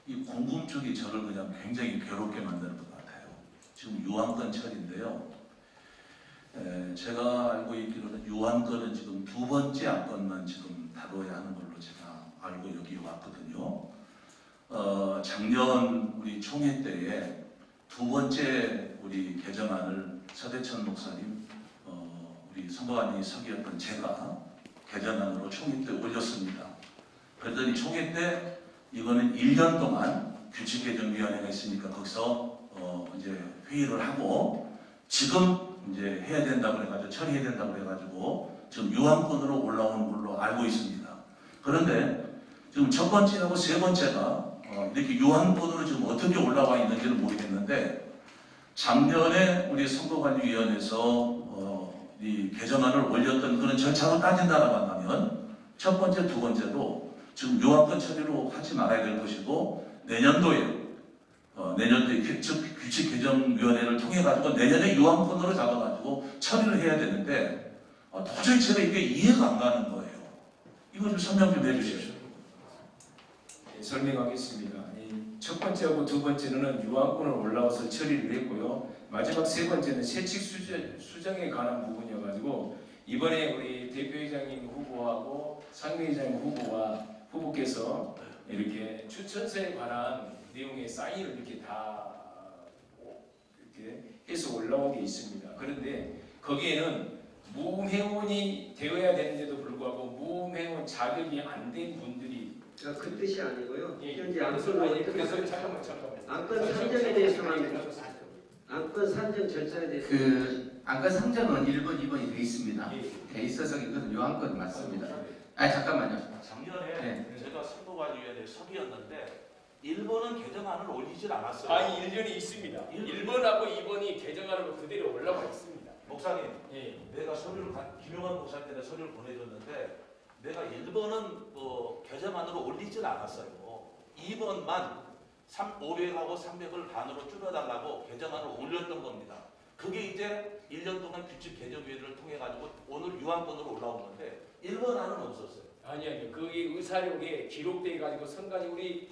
이 궁금증이 저를 그냥 굉장히 괴롭게 만드는 것 같아요. 지금 유한건 처리인데요. 제가 알고 있기로는 유한건은 지금 두 번째 안건만 지금 다뤄야 하는 걸로 제가 알고 여기 왔거든요. 작년 우리 총회 때에 두 번째 우리 개정안을 서대천 목사님, 우리 선거관리 서기였던 제가 개정안으로 총회 때 올렸습니다. 그랬더니 총회 때 이거는 1년 동안 규칙개정위원회가 있으니까 거기서 이제 회의를 하고 지금 이제 해야 된다고 그래가지고 처리해야 된다고 그래가지고 지금 유한권으로 올라오는 걸로 알고 있습니다. 그런데 지금 첫 번째하고 세 번째가 이렇게 유한권으로 지금 어떻게 올라와 있는지는 모르겠는데 작년에 우리 선거관리위원회에서 이 개정안을 올렸던 그런 절차로 따진다라고 한다면 첫 번째, 두 번째도 지금 유한권 처리로 하지 말아야 될 것이고 내년도에 규칙개정위원회를 통해 가지고 내년에 유한권으로 잡아가지고 처리를 해야 되는데 도저히 제가 이게 이해가 안 가는 거예요. 이거 좀 설명 좀 해주십시오. 네, 설명하겠습니다. 첫 번째하고 두 번째는 유한권을 올라와서 처리를 했고요. 마지막 세 번째는 세칙 수정에 관한 부분이어가지고 이번에 우리 대표회장님 후보하고 상임회장님 후보께서 이렇게 추천서에 관한 내용의 사인을 이렇게 다 이렇게 해서 올라온 게 있습니다. 그런데 거기에는 무음회원이 되어야 되는데도 불구하고 무음회원 자격이 안 된 분들이 그 뜻이 아니고요. 현재 안건 산정에 대해서만 안건 산정 절차에 대해서 안건 산정은 1번, 2번이 돼 있습니다. 돼 있어서 이것은 유한권 맞습니다. 잠깐만요. 작년에 제가 선거관리위원회 서기였는데 1번은 개정안을 올리질 않았어요. 아니 1년이 있습니다. 1번하고 2번이 개정안으로 그대로 올라와 있습니다. 목사님, 내가 서류를 김용환 목사님한테 서류를 보내줬는데 내가 1번은 개정안으로 올리질 않았어요. 2번만 500하고 300을 반으로 줄여달라고 개정안을 올렸던 겁니다. 그게 이제 1년 동안 규칙 개정위원회를 통해 가지고 오늘 유한권으로 올라온 건데 1번 안은 없었어요. 아니요. 그게 의사록에 기록돼 가지고 선관위 우리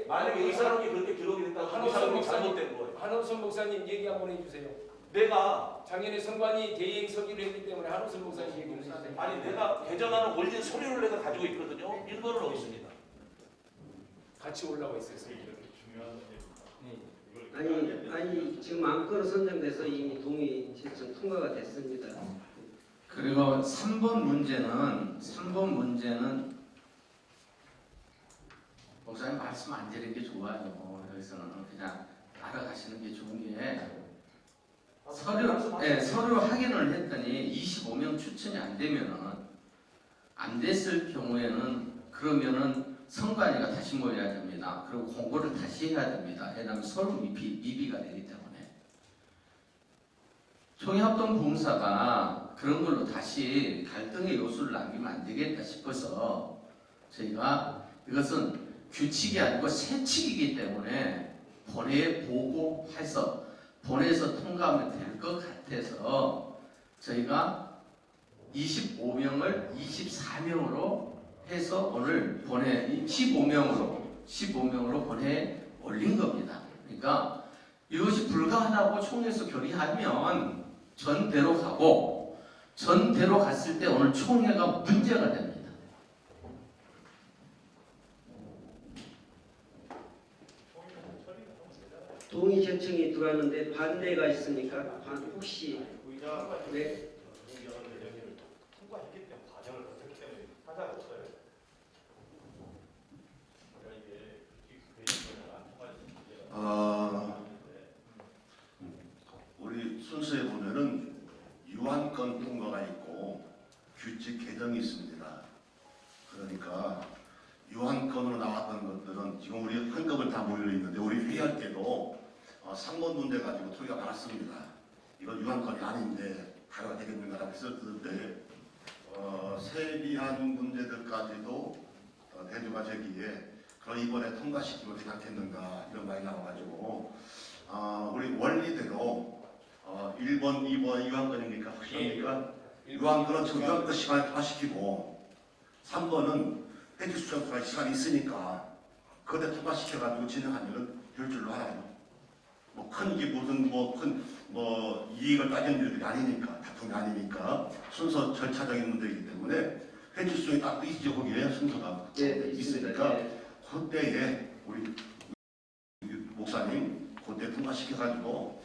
만약에 의사록이 그렇게 기록이 됐다고 의사록이 잘못된 거예요. 한우선 목사님 얘기 한번 해주세요. 내가 작년에 선관위 대행 서기를 했기 때문에 한우선 목사님 얘기를 해주세요. 아니 내가 개정안을 올린 서류를 내가 가지고 있거든요. 1번은 없습니다. 같이 올라와 있었습니다. 아니 지금 안건은 선정돼서 이미 동의 신청 통과가 됐습니다. 그리고 3번 문제는 목사님 말씀 안 드리는 게 좋아요. 여기서는 그냥 알아가시는 게 좋은 게 서류 확인을 했더니 25명 추천이 안 되면은 안 됐을 경우에는 그러면은 선관위가 다시 모여야 됩니다. 그리고 공고를 다시 해야 됩니다. 왜냐하면 서로 미비가 되기 때문에 총회합동봉사가 그런 걸로 다시 갈등의 요소를 남기면 안 되겠다 싶어서 저희가 이것은 규칙이 아니고 세칙이기 때문에 본회에 보고해서 본회에서 통과하면 될 것 같아서 저희가 25명을 24명으로 해서 오늘 본회 15명으로 본회에 올린 겁니다. 그러니까 이것이 불가하다고 총회에서 결의하면 전대로 가고 전대로 갔을 때 오늘 총회가 문제가 됩니다. 동의 신청이 들어왔는데 반대가 있습니까? 혹시 네. 통과했기 때문에 과정을 거쳤기 때문에 하자가 없어요. 우리 순서에 보면은 유한권 통과가 있고 규칙 개정이 있습니다. 그러니까 유한권으로 나왔던 것들은 지금 우리 한꺼번에 다 모여 있는데 우리 회의할 때도 3번 문제 가지고 토의가 많았습니다. 이건 유한권이 아닌데 가야 되겠는가라고 했었는데 세비한 문제들까지도 대두가 되기에 그럼 이번에 통과시키면 괜찮겠는가 이런 말이 나와가지고 우리 원리대로 1번, 2번 유한권입니까? 확실합니까? 유한권은 지금 유한권 시간을 통과시키고 3번은 회기 수정할 시간이 있으니까 그때 통과시켜가지고 진행하면 될 줄로 알아요. 뭐 큰 게 무슨 큰 이익을 따지는 일들이 아니니까 다툼이 아니니까 순서 절차적인 문제이기 때문에 회기 수정이 딱 있죠. 거기에 순서가 있으니까 그때에 우리 목사님 그때 통과시켜가지고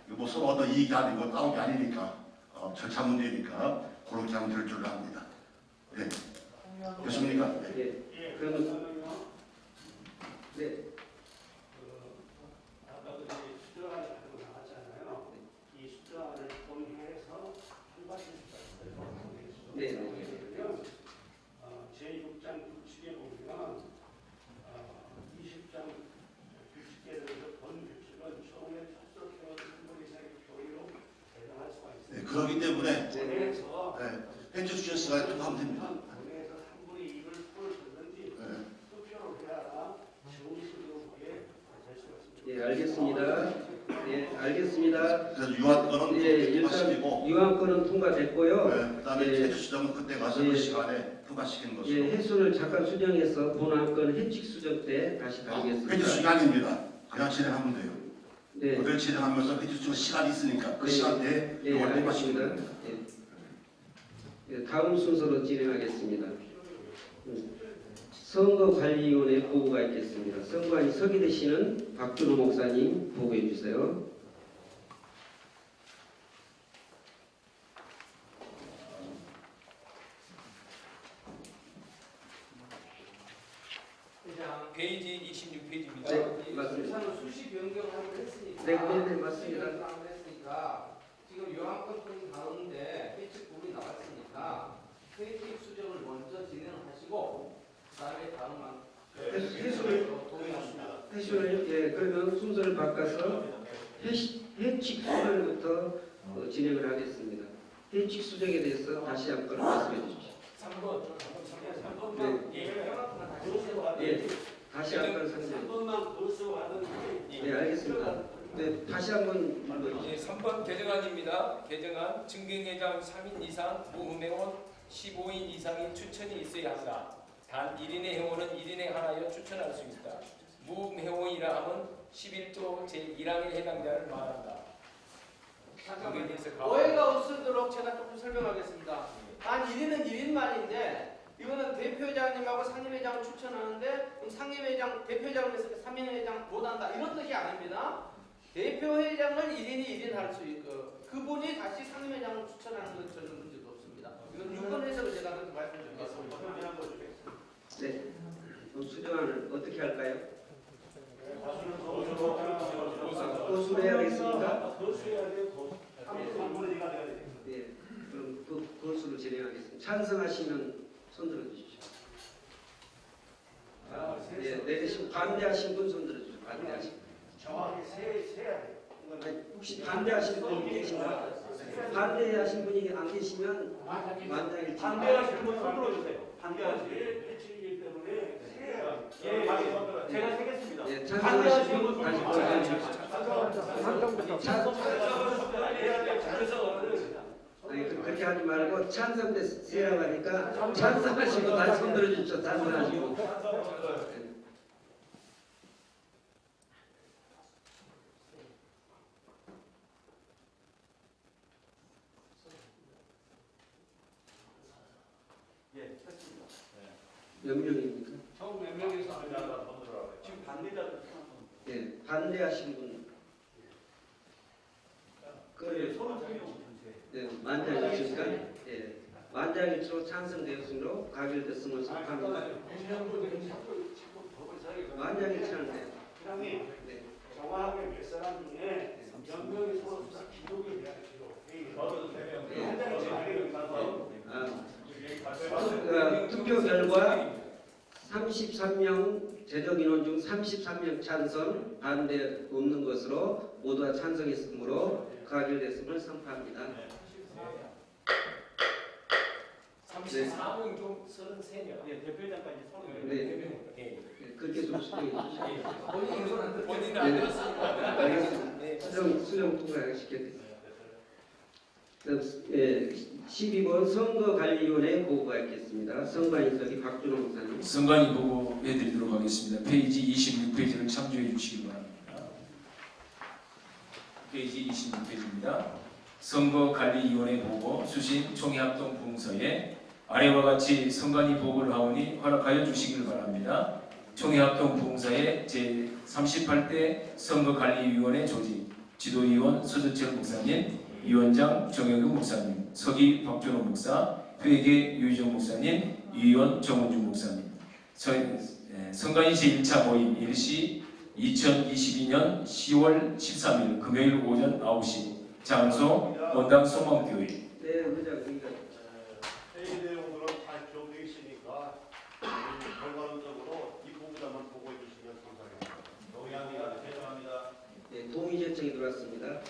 뭐 서로 어떤 이익이 아니고 싸움이 아니니까 절차 문제니까 그렇게 하면 될 줄로 압니다. 네. 됐습니까? 네. 그러면 네. 아까 수정안이 가지고 나왔잖아요. 이 수정안을 동의해서 통과시킬 수가 있어요. 네. 제6장 규칙에 보면 20장 규칙에 대해서 본 규칙은 총회 출석회원 3분 이상의 표의로 개정할 수가 있습니다. 네, 그렇기 때문에 본회에서 현재 수정 시간에 통과하면 됩니다. 본회에서 3분의 2를 손을 줬는지 투표로 해야 정식으로 그게 될 수가 있습니다. 예, 알겠습니다. 예, 알겠습니다. 그래서 유한권은 일단 유한권은 통과됐고요. 그다음에 해주 수정은 그때 가서 그 시간에 통과시키는 것으로. 예, 해수를 잠깐 수정해서 본안건 해칙 수정 때 다시 다루겠습니다. 해주 시간입니다. 그냥 진행하면 돼요. 네. 그대로 진행하면서 해주 수정 시간이 있으니까 그 시간대에 이걸 통과시키면 됩니다. 예, 다음 순서로 진행하겠습니다. 선거관리위원회 보고가 있겠습니다. 선관위 서기 되시는 박준호 목사님 보고해 주세요. 페이지 26페이지입니다. 네, 맞습니다. 수시 변경을 했으니까. 네, 맞습니다. 했으니까 지금 요한권 통이 다루는데 회칙 부분이 나왔으니까 회칙 수정을 먼저 진행하시고 그다음에 다음만 해수를 예, 그러면 순서를 바꿔서 해칙 수정부터 진행을 하겠습니다. 해칙 수정에 대해서 다시 한번 말씀해 주십시오. 3번. 예, 다시 한번 상세. 3번만 벌써 왔는데. 네, 알겠습니다. 네, 다시 한번 예, 3번 개정안입니다. 개정안 증경회장 3인 이상 무음회원 15인 이상의 추천이 있어야 한다. 단 1인의 회원은 1인에 한하여 추천할 수 있다. 무음회원이라 하면 11조 제1항에 해당자를 말한다. 오해가 없도록 제가 조금 설명하겠습니다. 단 1인은 1인만인데 이거는 대표회장님하고 상임회장을 추천하는데 그럼 상임회장 대표회장을 했을 때 상임회장 못한다 이런 뜻이 아닙니다. 대표회장을 1인이 1인 할 수 있고 그분이 다시 상임회장을 추천하는 건 전혀 문제도 없습니다. 이건 유권 해석을 제가 그렇게 말씀드리겠습니다. 네. 그럼 수정안을 어떻게 할까요? 거수해야겠습니까? 네. 그럼 거수로 진행하겠습니다. 찬성하시면 손들어 주십시오. 네, 내리시고 반대하신 분 손들어 주십시오. 반대하신 분. 정확히 세야 돼요. 아니, 혹시 반대하신 분 계신가? 반대하신 분이 안 계시면 만장일치. 반대하시는 분 손들어 주세요. 반대하시는 일치이기 때문에 제가 세겠습니다. 예, 찬성하신 분 다시 아니 그렇게 하지 말고 찬성대 세라고 하니까 찬성하시고 다시 손들어 주십시오. 찬성하시고. 몇 명입니까? 총 몇 명에서 지금 반대자들 예, 반대하신 분. 네, 만장일치니까 예, 만장일치로 찬성되었으므로 가결됐음을 선포합니다. 만장일치하는데. 네. 정확하게 몇 사람 중에 몇 명이 서로 기록에 대한 투표 결과 33명 제적 인원 중 33명 찬성, 반대 없는 것으로 모두가 찬성했으므로 가결됐음을 선포합니다. 34분 중 33명. 예, 대표회장까지 30명. 네. 그렇게 좀 수정해 주시죠. 본인은 안 들었으니까. 알겠습니다. 수정 통과시켰습니다. 12번 선거관리위원회 보고가 있겠습니다. 선관위석이 박준호 목사님. 선관위 보고해드리도록 하겠습니다. 페이지 26페이지를 참조해 주시기 바랍니다. 페이지 26페이지입니다. 선거관리위원회 보고 수신 총회합동 부흥서에 아래와 같이 선관위 보고를 하오니 허락하여 주시길 바랍니다. 총회합동 부흥서의 제38대 선거관리위원회 조직 지도위원 서주철 목사님, 위원장 정영규 목사님, 서기 박준호 목사, 회계 유희정 목사님, 위원 정원중 목사님. 선관위 제1차 모임 일시 2022년 10월 13일 금요일 오전 9시 장소 원당 소망교회. 네, 의장. 회의 내용들은 다 기록되어 있으니까 결과론적으로 이 부분만 보고해 주시면 감사하겠습니다. 동의합니다. 개정합니다. 네, 동의 제청이 들어왔습니다.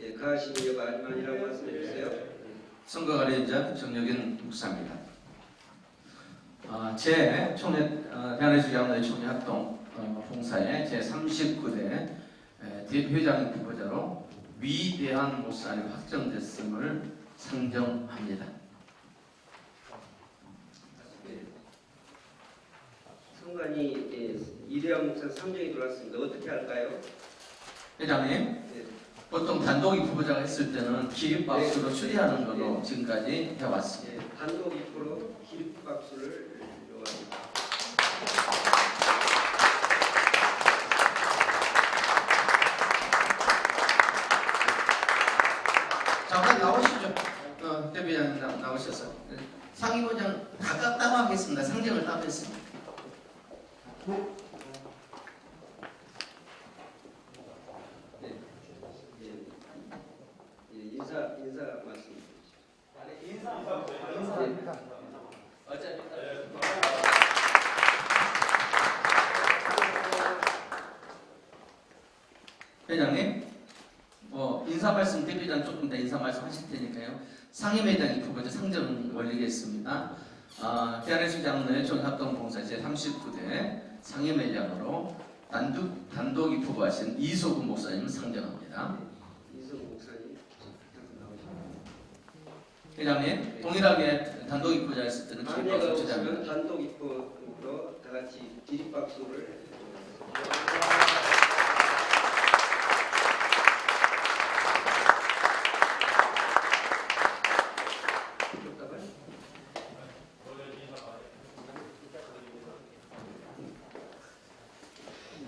예, 가하시는 여가 아니만이라고 말씀해 주세요. 선거관리위원장 정혁인 목사입니다. 제 총회 대한예수장로회 총회합동 봉사의 제 39대 대표회장 후보자로 위대한 목사님 확정됐음을 상정합니다. 선관위 이대한 목사 3정이 들어왔습니다. 어떻게 할까요? 회장님, 네. 보통 단독 후보자가 했을 때는 기립박수로 추리하는 걸로 지금까지 해왔습니다. 단독 입구로 기립박수를 요구합니다. 잠깐 나오시죠. 대표장님 나오셔서 상임위원장 따마하겠습니다. 상정을 따겠습니다. 인사 말씀. 회장님, 인사 말씀 대표장 조금 더 인사 말씀 하실 테니까요. 상임회장이 후보자 상정 올리겠습니다. 대한예수장로회 총합동봉사 제39대 상임회장으로 단독 후보하신 이소근 목사님 상정합니다. 이소근 목사님 나오십니다. 회장님, 동일하게 단독 후보자 했을 때는 반대가 없으면 단독 입구로 다 같이 기립박수를.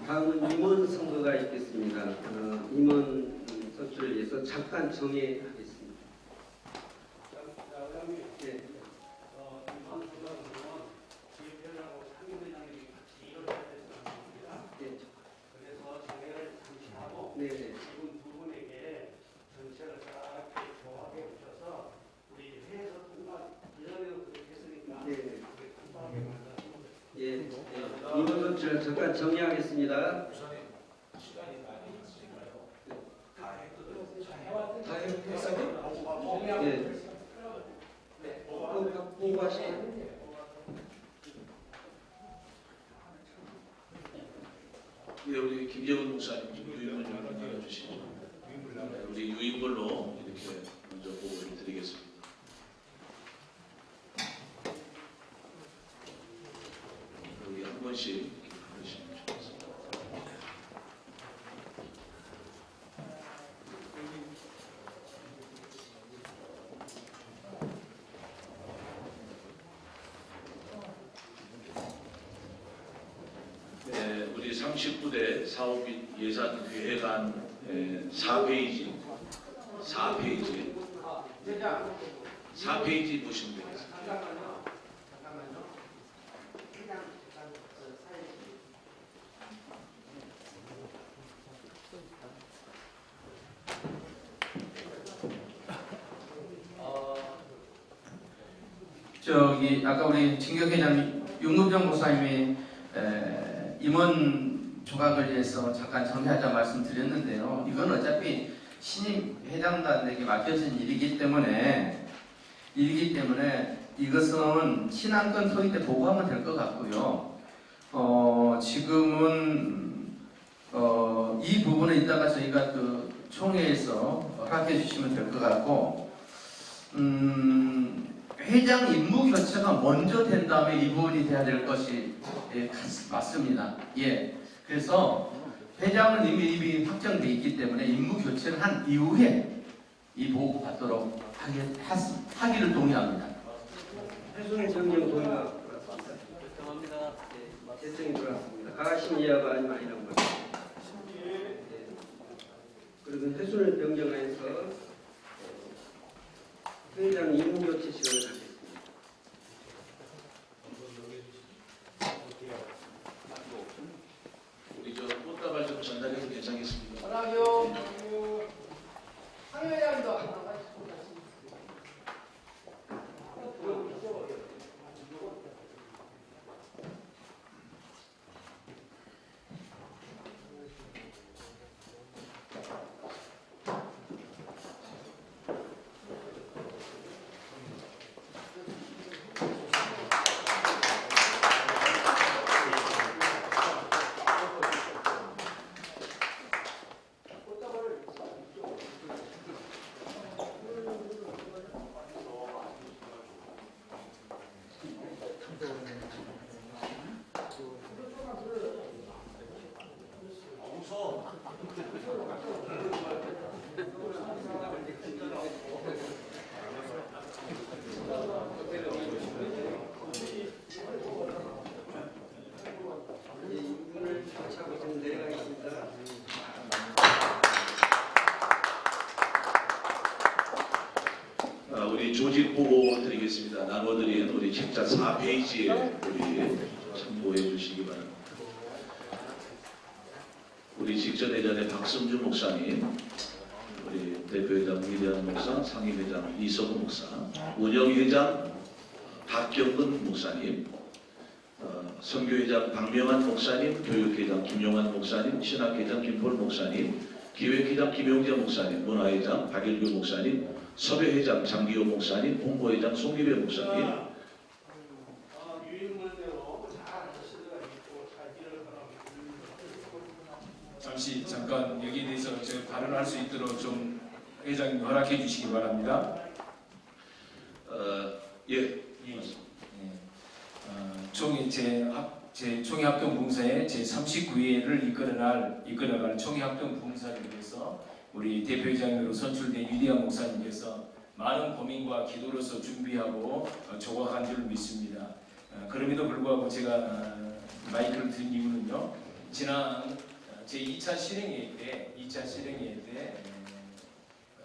다음은 임원 선거가 있겠습니다. 임원 선출을 위해서 잠깐 정해하겠습니다. 네. 그래서 정회를 잠시 하고 네. 이분 두 분에게 전체를 딱 조합해 오셔서 우리 회에서 통과 예전에도 그렇게 했으니까 네. 통과하게 만들어주면 예, 임원 선출을 잠깐 정리하겠습니다. 시간이 많이 있으니까요. 다 했거든요. 다 했어요? 예. 보고하시죠. 네, 우리 김재훈 목사님 좀 유인물 좀 나눠주시죠. 네, 우리 유인물로 이렇게 먼저 보고를 드리겠습니다. 여기 한 번씩 보시면 좋겠습니다. 네, 우리 39대 사업 및 예산 회관 4페이지 보시면 되겠습니다. 잠깐만요. 저기 아까 우리 진경 회장님, 윤금정 목사님이 임원 조각을 위해서 잠깐 정리하자 말씀드렸는데요. 이건 어차피 신임 회장단에게 맡겨진 일이기 때문에 이것은 신안건 토의 때 보고하면 될 것 같고요. 지금은 이 부분은 이따가 저희가 그 총회에서 허락해 주시면 될 것 같고, 회장 임무 교체가 먼저 된 다음에 이 부분이 돼야 될 것이 맞습니다. 예. 그래서 회장은 이미 확정돼 있기 때문에 임무 교체를 한 이후에 이 보고 받도록 하기를 동의합니다. 해수는 정령 동의가 들어왔습니다. 죄송합니다. 재청이 들어왔습니다. 가심 이하가 아니라고 말합니다. 그리고 해수는 변경해서 회장 임무 교체 시간을 갖겠습니다. 우리 저 꽃다발 좀 전달해도 괜찮겠습니까? 허락요. 상회장도 이분을 교체하고 좀 내려가겠습니다. 우리 조직 보고 드리겠습니다. 나눠드린 우리 책자 4페이지에 우리 참고해 주시기 바랍니다. 우리 직전회장의 박성준 목사님, 우리 대표회장 위대한 목사, 상임회장 이성우 목사, 운영회장 박경근 목사님, 선교회장 박명환 목사님, 교육회장 김용환 목사님, 신학회장 김폴 목사님, 기획회장 김용재 목사님, 문화회장 박일규 목사님, 섭외회장 장기호 목사님, 홍보회장 송기배 목사님. 잠깐 여기에 대해서 제가 발언할 수 있도록 좀 회장님 허락해 주시기 바랍니다. 총회 제 총회합동봉사의 제 39회를 이끌어갈 총회합동봉사를 위해서 우리 대표회장으로 선출된 위대한 목사님께서 많은 고민과 기도로서 준비하고 조각한 줄 믿습니다. 그럼에도 불구하고 제가 마이크를 든 이유는요. 지난 제2차 실행회의 때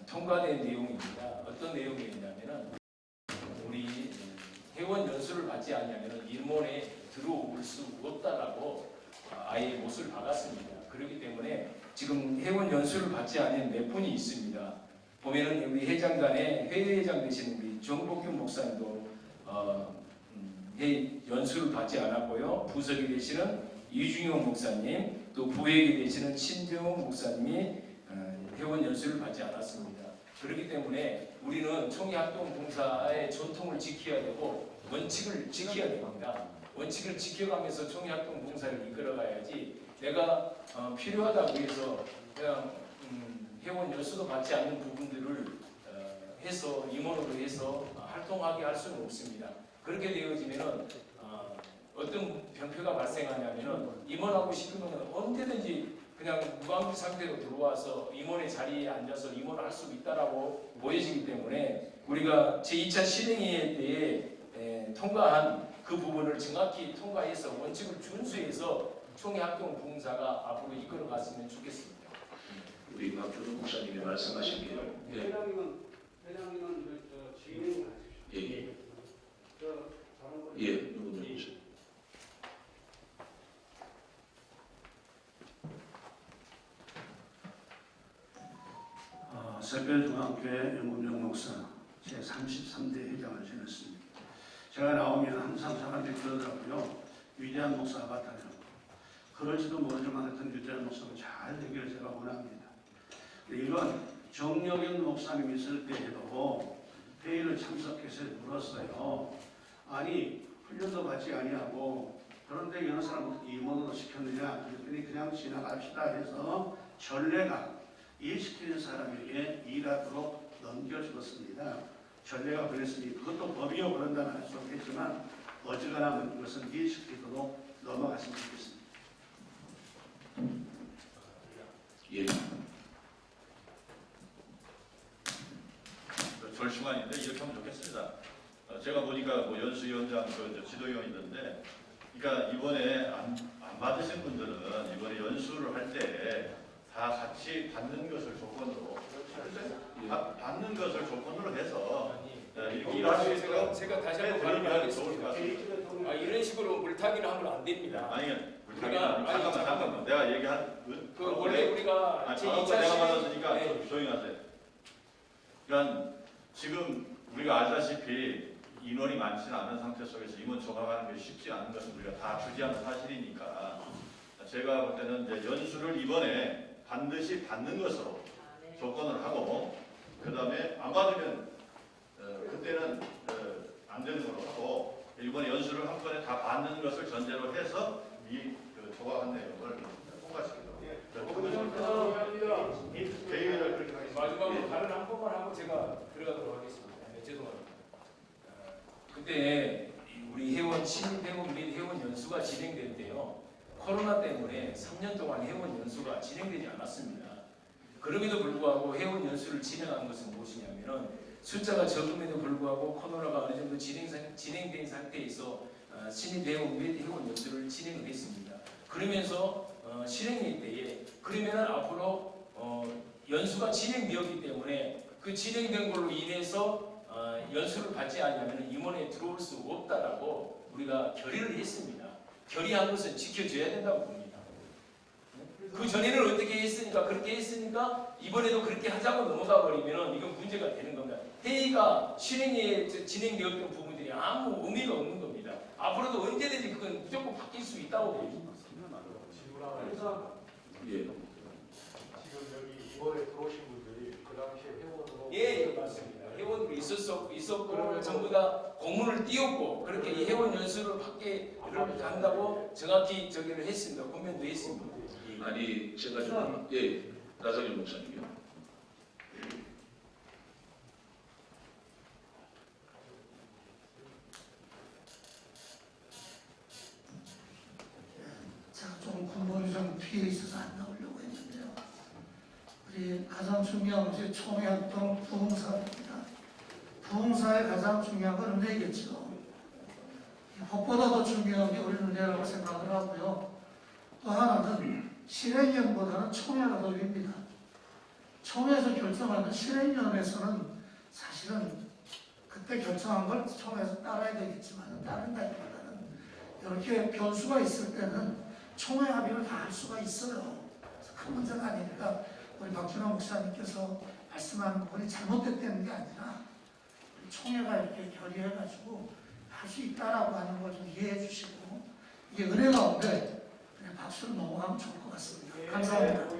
통과된 내용입니다. 어떤 내용이었냐면은 우리 회원 연수를 받지 않으면 일본에 들어올 수 없다라고 아예 못을 박았습니다. 그렇기 때문에 지금 회원 연수를 받지 않은 몇 분이 있습니다. 보면은 우리 회장단에 회의회장 되시는 우리 정복균 목사님도 연수를 받지 않았고요. 부석이 되시는 이중용 목사님, 또 부회장이 되시는 신정훈 목사님이 회원 연수를 받지 않았습니다. 그렇기 때문에 우리는 총회합동봉사의 전통을 지켜야 되고 원칙을 지켜야 됩니다. 원칙을 지켜가면서 총회합동봉사를 이끌어가야지 내가 필요하다고 해서 그냥 회원 연수도 받지 않는 부분들을 해서 임원으로 해서 활동하게 할 수는 없습니다. 그렇게 되어지면은 어떤 병폐가 발생하냐면은 임원하고 싶으면 언제든지 그냥 무방비 상태로 들어와서 임원의 자리에 앉아서 임원을 할 수 있다라고 보여지기 때문에 우리가 제2차 실행회의 때에 통과한 그 부분을 정확히 통과해서 원칙을 준수해서 총회합동봉사가 앞으로 이끌어갔으면 좋겠습니다. 우리 박준호 목사님이 말씀하신 게 회장님은 진행을 예. 누구 누구죠? 새별중앙교회 영문정 목사 제33대 회장을 지냈습니다. 제가 나오면 항상 사람들이 그러더라고요. 위대한 목사 같아요. 그럴지도 모르지만 하여튼 위대한 목사가 잘 되기를 제가 원합니다. 이건 정력인 목사님 있을 때에도 회의를 참석해서 물었어요. 아니 훈련도 받지 아니하고 그런데 여러 사람을 임원으로 시켰느냐 그랬더니 그냥 지나갑시다 해서 전례가 일시키는 사람에게 일하도록 넘겨주었습니다. 전례가 그랬으니 그것도 법이요 그런다는 할 수 없겠지만 어지간하면 이것은 일시키도록 넘어갔으면 좋겠습니다. 예. 절충안인데 이렇게 하면 좋겠습니다. 제가 보니까 뭐 연수위원장 지도위원 있는데, 그러니까 이번에 안 받으신 분들은 이번에 연수를 할 때 다 같이 받는 것을 조건으로 받는 것을 조건으로 해서 이렇게 일할 수 있도록 제가 다시 한번 말씀드리겠습니다. 이런 식으로 물타기를 하면 안 됩니다. 아니 물타기는 잠깐만 내가 얘기한 원래 우리가 제2차 내가 받았으니까 조용히 하세요. 그러니까 지금 우리가 알다시피 인원이 많지는 않은 상태 속에서 임원 조각하는 게 쉽지 않은 것은 우리가 다 주지하는 사실이니까 제가 볼 때는 이제 연수를 이번에 반드시 받는 것으로 조건을 하고 그 다음에 안 받으면 그때는 안 되는 걸로 하고 이번에 연수를 한 번에 다 받는 것을 전제로 해서 이 조각한 내용을 통과시키도록 대의를 그렇게 하겠습니다. 마지막으로 발언 한 번만 하고 제가 들어가도록 하겠습니다. 죄송합니다. 그때 우리 회원 신입 회원 및 회원 연수가 진행될 때요. 코로나 때문에 3년 동안 회원 연수가 진행되지 않았습니다. 그럼에도 불구하고 회원 연수를 진행한 것은 무엇이냐면은 숫자가 적음에도 불구하고 코로나가 어느 정도 진행된 상태에서 신입 회원 및 회원 연수를 진행을 했습니다. 그러면서 실행회 때에 그러면은 앞으로 연수가 진행되었기 때문에 그 진행된 걸로 인해서 연수를 받지 않으면 임원에 들어올 수 없다라고 우리가 결의를 했습니다. 결의한 것은 지켜줘야 된다고 봅니다. 그 전에는 어떻게 했으니까 그렇게 했으니까 이번에도 그렇게 하자고 넘어가 버리면 이건 문제가 되는 겁니다. 회의가 실행에 진행되었던 부분들이 아무 의미가 없는 겁니다. 앞으로도 언제든지 그건 무조건 바뀔 수 있다고 봅니다. 예. 지금 여기 이번에 들어오신 분들이 그 당시에 회원으로 예, 맞습니다. 회원으로 있었고 전부 다 공문을 띄웠고 그렇게 이 회원 연수를 받게 한다고 정확히 저기를 했습니다. 코멘도 했습니다. 아니 제가 좀 나성현 목사님이요. 제가 좀 근본이 좀 피해 있어서 안 나오려고 했는데요. 우리 가장 중요한 것이 총회합동 부흥사입니다. 부흥사의 가장 중요한 건 은혜겠죠. 법보다 더 중요한 게 우리 은혜라고 생각을 하고요. 또 하나는 실행위원보다는 총회가 더 윗니다. 총회에서 결정하는 실행위원회에서는 사실은 그때 결정한 걸 총회에서 따라야 되겠지만 따른다기보다는 이렇게 변수가 있을 때는 총회 합의를 다 할 수가 있어요. 그래서 큰 문제가 아니니까 우리 박준호 목사님께서 말씀한 부분이 잘못됐다는 게 아니라 총회가 이렇게 결의해가지고 할 수 있다라고 하는 걸 좀 이해해 주시고 이게 은혜 가운데 그냥 박수로 넘어가면 좋을 것 같습니다. 감사합니다.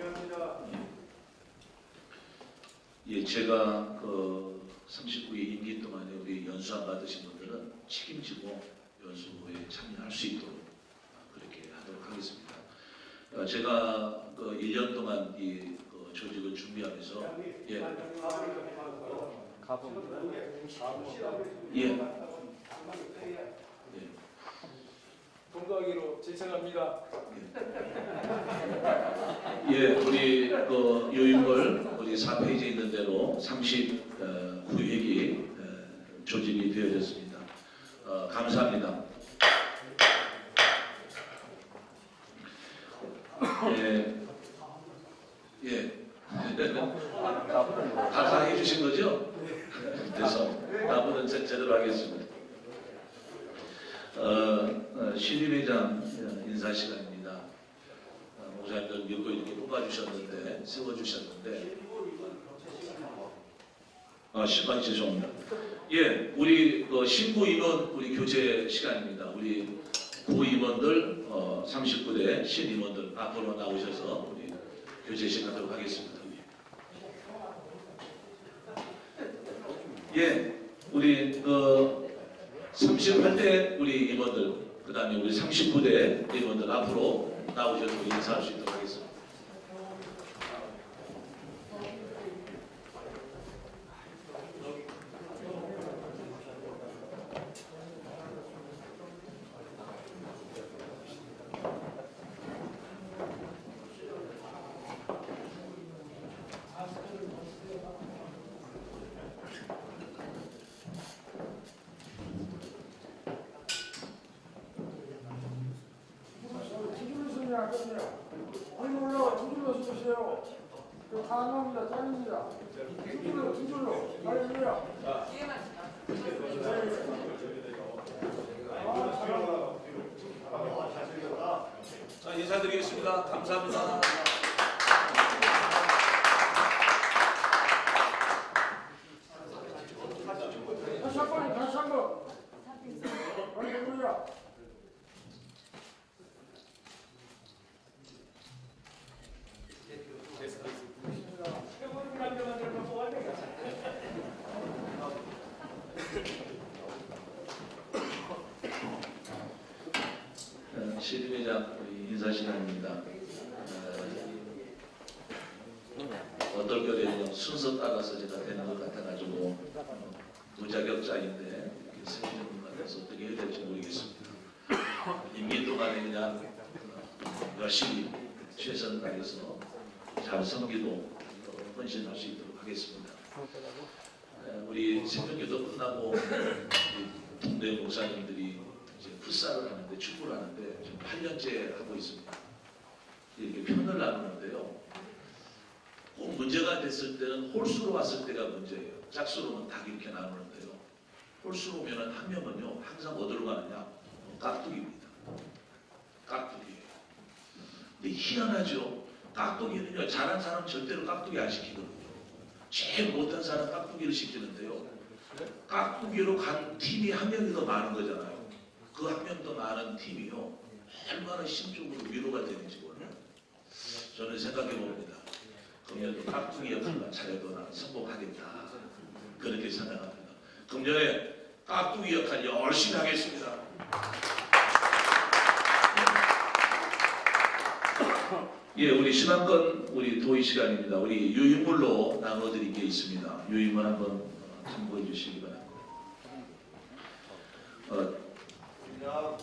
예, 제가 그 39회 임기 동안에 우리 연수안 받으신 분들은 책임지고 연수에 참여할 수 있도록 그렇게 하도록 하겠습니다. 제가 그 1년 동안 이 조직을 준비하면서 공부하기로 제청합니다. 예, 우리 그 요인물 우리 4페이지에 있는 대로 39회기 조직이 되어졌습니다. 감사합니다. 다 해주신 거죠? 그래서 나보다 제대로 하겠습니다. 신임회장 인사 시간입니다. 목사님들 몇번 이렇게 뽑아주셨는데 세워주셨는데 시간이 죄송합니다. 예, 우리 신부 임원 우리 교체 시간입니다. 우리 고임원들 39대 신임원들 앞으로 나오셔서 우리 교체 시간하도록 하겠습니다. 예, 우리 38대 우리 임원들, 그 다음에 우리 39대 임원들 앞으로 나오셔서 인사할 수 있도록 하겠습니다. 아니 몰라 두 줄로 쓰세요. 다 나옵니다. 짱입니다. 두 줄로. 할렐루야. 자, 인사드리겠습니다. 감사합니다. 다시 한 번, 다시 한 번. 할렐루야. 신임회장 우리 인사 시간입니다. 어떨 결에 그냥 순서 따라서 제가 되는 것 같아가지고 무자격자인데 이렇게 세우는 것 같아서 어떻게 해야 될지 모르겠습니다. 임기 동안에 그냥 열심히 최선을 다해서 잘 섬기고 헌신할 수 있도록 하겠습니다. 우리 새벽기도 끝나고 우리 동네 목사님들이 이제 풋살을 하는데 축구를 하는데 지금 8년째 하고 있습니다. 이렇게 편을 나누는데요. 꼭 문제가 됐을 때는 홀수로 왔을 때가 문제예요. 짝수로는 딱 이렇게 나누는데요. 홀수로 오면은 한 명은요 항상 어디로 가느냐? 깍두기입니다. 깍두기예요. 근데 희한하죠. 깍두기는요 잘한 사람 절대로 깍두기 안 시키거든요. 제일 못한 사람 깍두기를 시키는데요. 깍두기로 간 팀이 한 명이 더 많은 거잖아요. 그 한 명 더 많은 팀이요 얼마나 심적으로 위로가 되는지 몰라요. 저는 생각해 봅니다. 금년도 깍두기 역할만 잘해도 나는 성공하겠다. 그렇게 생각합니다. 금년에 깍두기 역할 열심히 하겠습니다. 예, 우리 신앙권 우리 도의 시간입니다. 우리 유인물로 나눠드린 게 있습니다. 유인물 한번 참고해 주시기 바랍니다. 그냥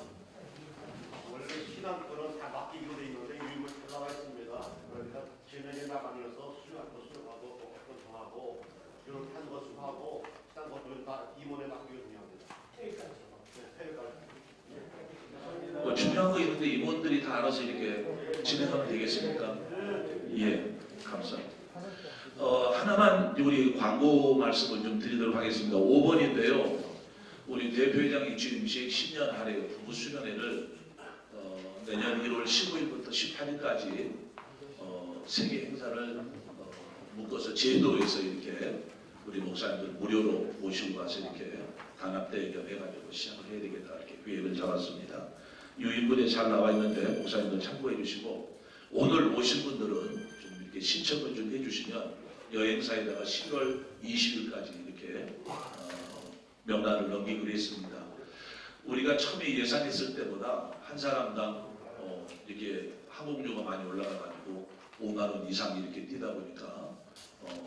원래 신앙권은 다 맡기기로 돼 있는데 유인물 달라가 있습니다. 그러니까 진행에 나가면서 수료할 거 수료하고 또 어떤 거 하고 이렇게 하는 거 수하고 딴 것들은 다 임원에 맡기기로 합니다. 중요한 거 있는데 임원들이 다 알아서 이렇게 진행하면 되겠습니까? 예, 감사합니다. 하나만 우리 광고 말씀을 좀 드리도록 하겠습니다. 5번인데요. 우리 대표회장 입주임식 10년 할애 부부 수련회를 내년 1월 15일부터 18일까지 세계 행사를 묶어서 제도에서 이렇게 우리 목사님들 무료로 모시고 가서 이렇게 단합대회겸 해가지고 시작을 해야 되겠다 이렇게 계획을 잡았습니다. 유인물에 잘 나와 있는데 목사님들 참고해 주시고 오늘 오신 분들은 좀 이렇게 신청을 좀 해주시면 여행사에다가 10월 20일까지 이렇게 명단을 넘기기로 했습니다. 우리가 처음에 예산했을 때보다 한 사람당 이렇게 항공료가 많이 올라가가지고 5만 원 이상 이렇게 뛰다 보니까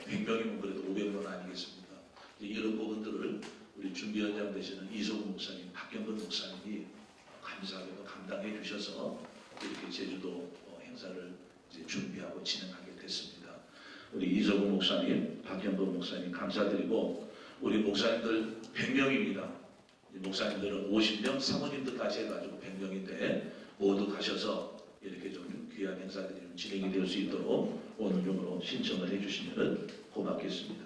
100명이면 그래도 500원 아니겠습니까? 이런 부분들을 우리 준비위원장 되시는 이소금 목사님, 박경근 목사님이 감사하게도 감당해 주셔서 이렇게 제주도 행사를 이제 준비하고 진행하게 됐습니다. 우리 이소금 목사님, 박경근 목사님 감사드리고 우리 목사님들 100명입니다. 목사님들은 50명, 사모님들까지 해가지고 100명인데 모두 가셔서 이렇게 좀 귀한 행사들이 좀 진행이 될 수 있도록 오늘 중으로 신청을 해주시면 고맙겠습니다.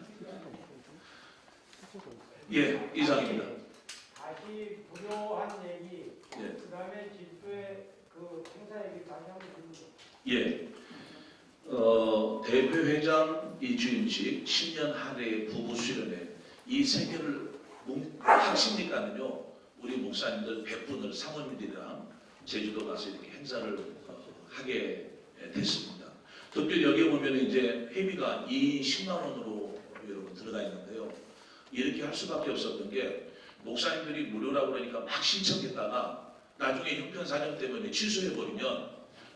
예, 이상입니다. 다시 무료한 얘기, 예. 그 다음에 질주의 그 행사 얘기 다시 한번 드립니다. 예. 대표회장 이주임식 10년 할애 부부 수련회 이 세 개를 하십니까는요. 우리 목사님들 100분을 사모님들이랑 제주도 가서 이렇게 행사를 하게 됐습니다. 특별히 여기 보면 이제 회비가 2인 10만 원으로 여러분 들어가 있는데요. 이렇게 할 수밖에 없었던 게 목사님들이 무료라고 그러니까 막 신청했다가 나중에 형편사정 때문에 취소해버리면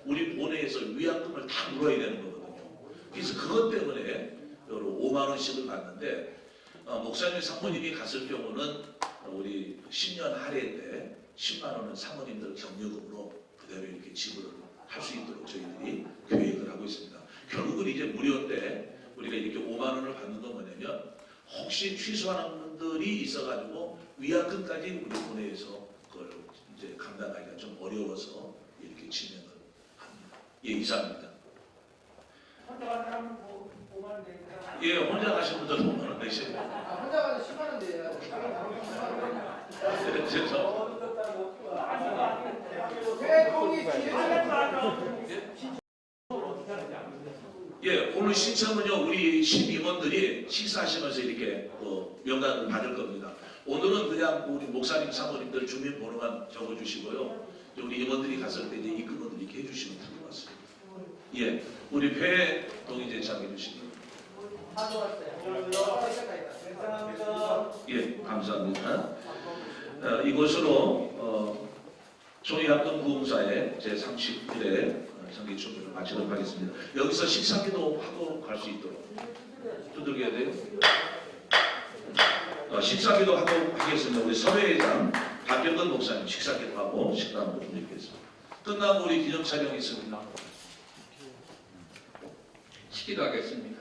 우리 본회에서 위약금을 다 물어야 되는 거거든요. 그래서 그것 때문에 5만 원씩을 받는데 목사님 사모님이 갔을 경우는 우리 10년 할애 때 10만 원은 사모님들 격려금으로 그대로 이렇게 지불을 할 수 있도록 저희들이 계획을 하고 있습니다. 결국은 이제 무료인데 우리가 이렇게 5만 원을 받는 건 뭐냐면 혹시 취소하는 분들이 있어가지고 위약금까지 우리 본회에서 그걸 이제 감당하기가 좀 어려워서 이렇게 진행을 합니다. 예, 이상입니다. 혼자 간 사람은 5만 원 내니까. 예, 혼자 가신 분들은 5만 원 내시고. 혼자 가서 10만 원 내야 돼. 왜 거기 예, 오늘 신청은요 우리 심임원들이 식사하시면서 이렇게 명단을 받을 겁니다. 오늘은 그냥 우리 목사님 사모님들 주민번호만 적어주시고요. 우리 임원들이 갔을 때 이제 입금을 이렇게 해주시면 될 것 같습니다. 예, 우리 회 동의제 장해주시기. 예, 감사합니다. 이것으로 종이합동부흥사의 제31회 정기축구를 마치도록 하겠습니다. 여기서 식사기도 하고 갈 수 있도록 두들겨야 돼요. 식사기도 하고 하겠습니다. 우리 서회회장 박경근 목사님 식사기도 하고 식당으로 보내겠습니다. 끝나고 우리 기념 촬영이 있습니다. 기도하겠습니다.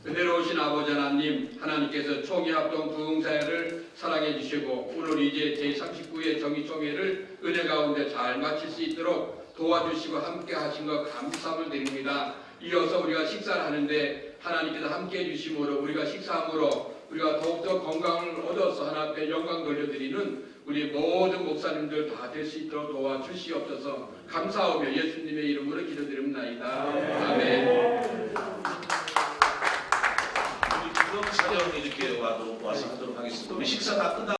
은혜로우신 아버지 하나님, 하나님께서 총회합동 부흥사회를 사랑해 주시고 오늘 이제 제39회 정기총회를 은혜 가운데 잘 마칠 수 있도록 도와주시고 함께 하신 것 감사함을 드립니다. 이어서 우리가 식사를 하는데 하나님께서 함께 해주심으로 우리가 식사함으로 우리가 더욱더 건강을 얻어서 하나님 앞에 영광 돌려드리는 우리 모든 목사님들 다 될 수 있도록 도와주시옵소서. 감사하며 예수님의 이름으로 기도드립니다. 아멘. 우리 기념 촬영 이렇게 와서 하도록 하겠습니다. 우리 식사 다 끝나.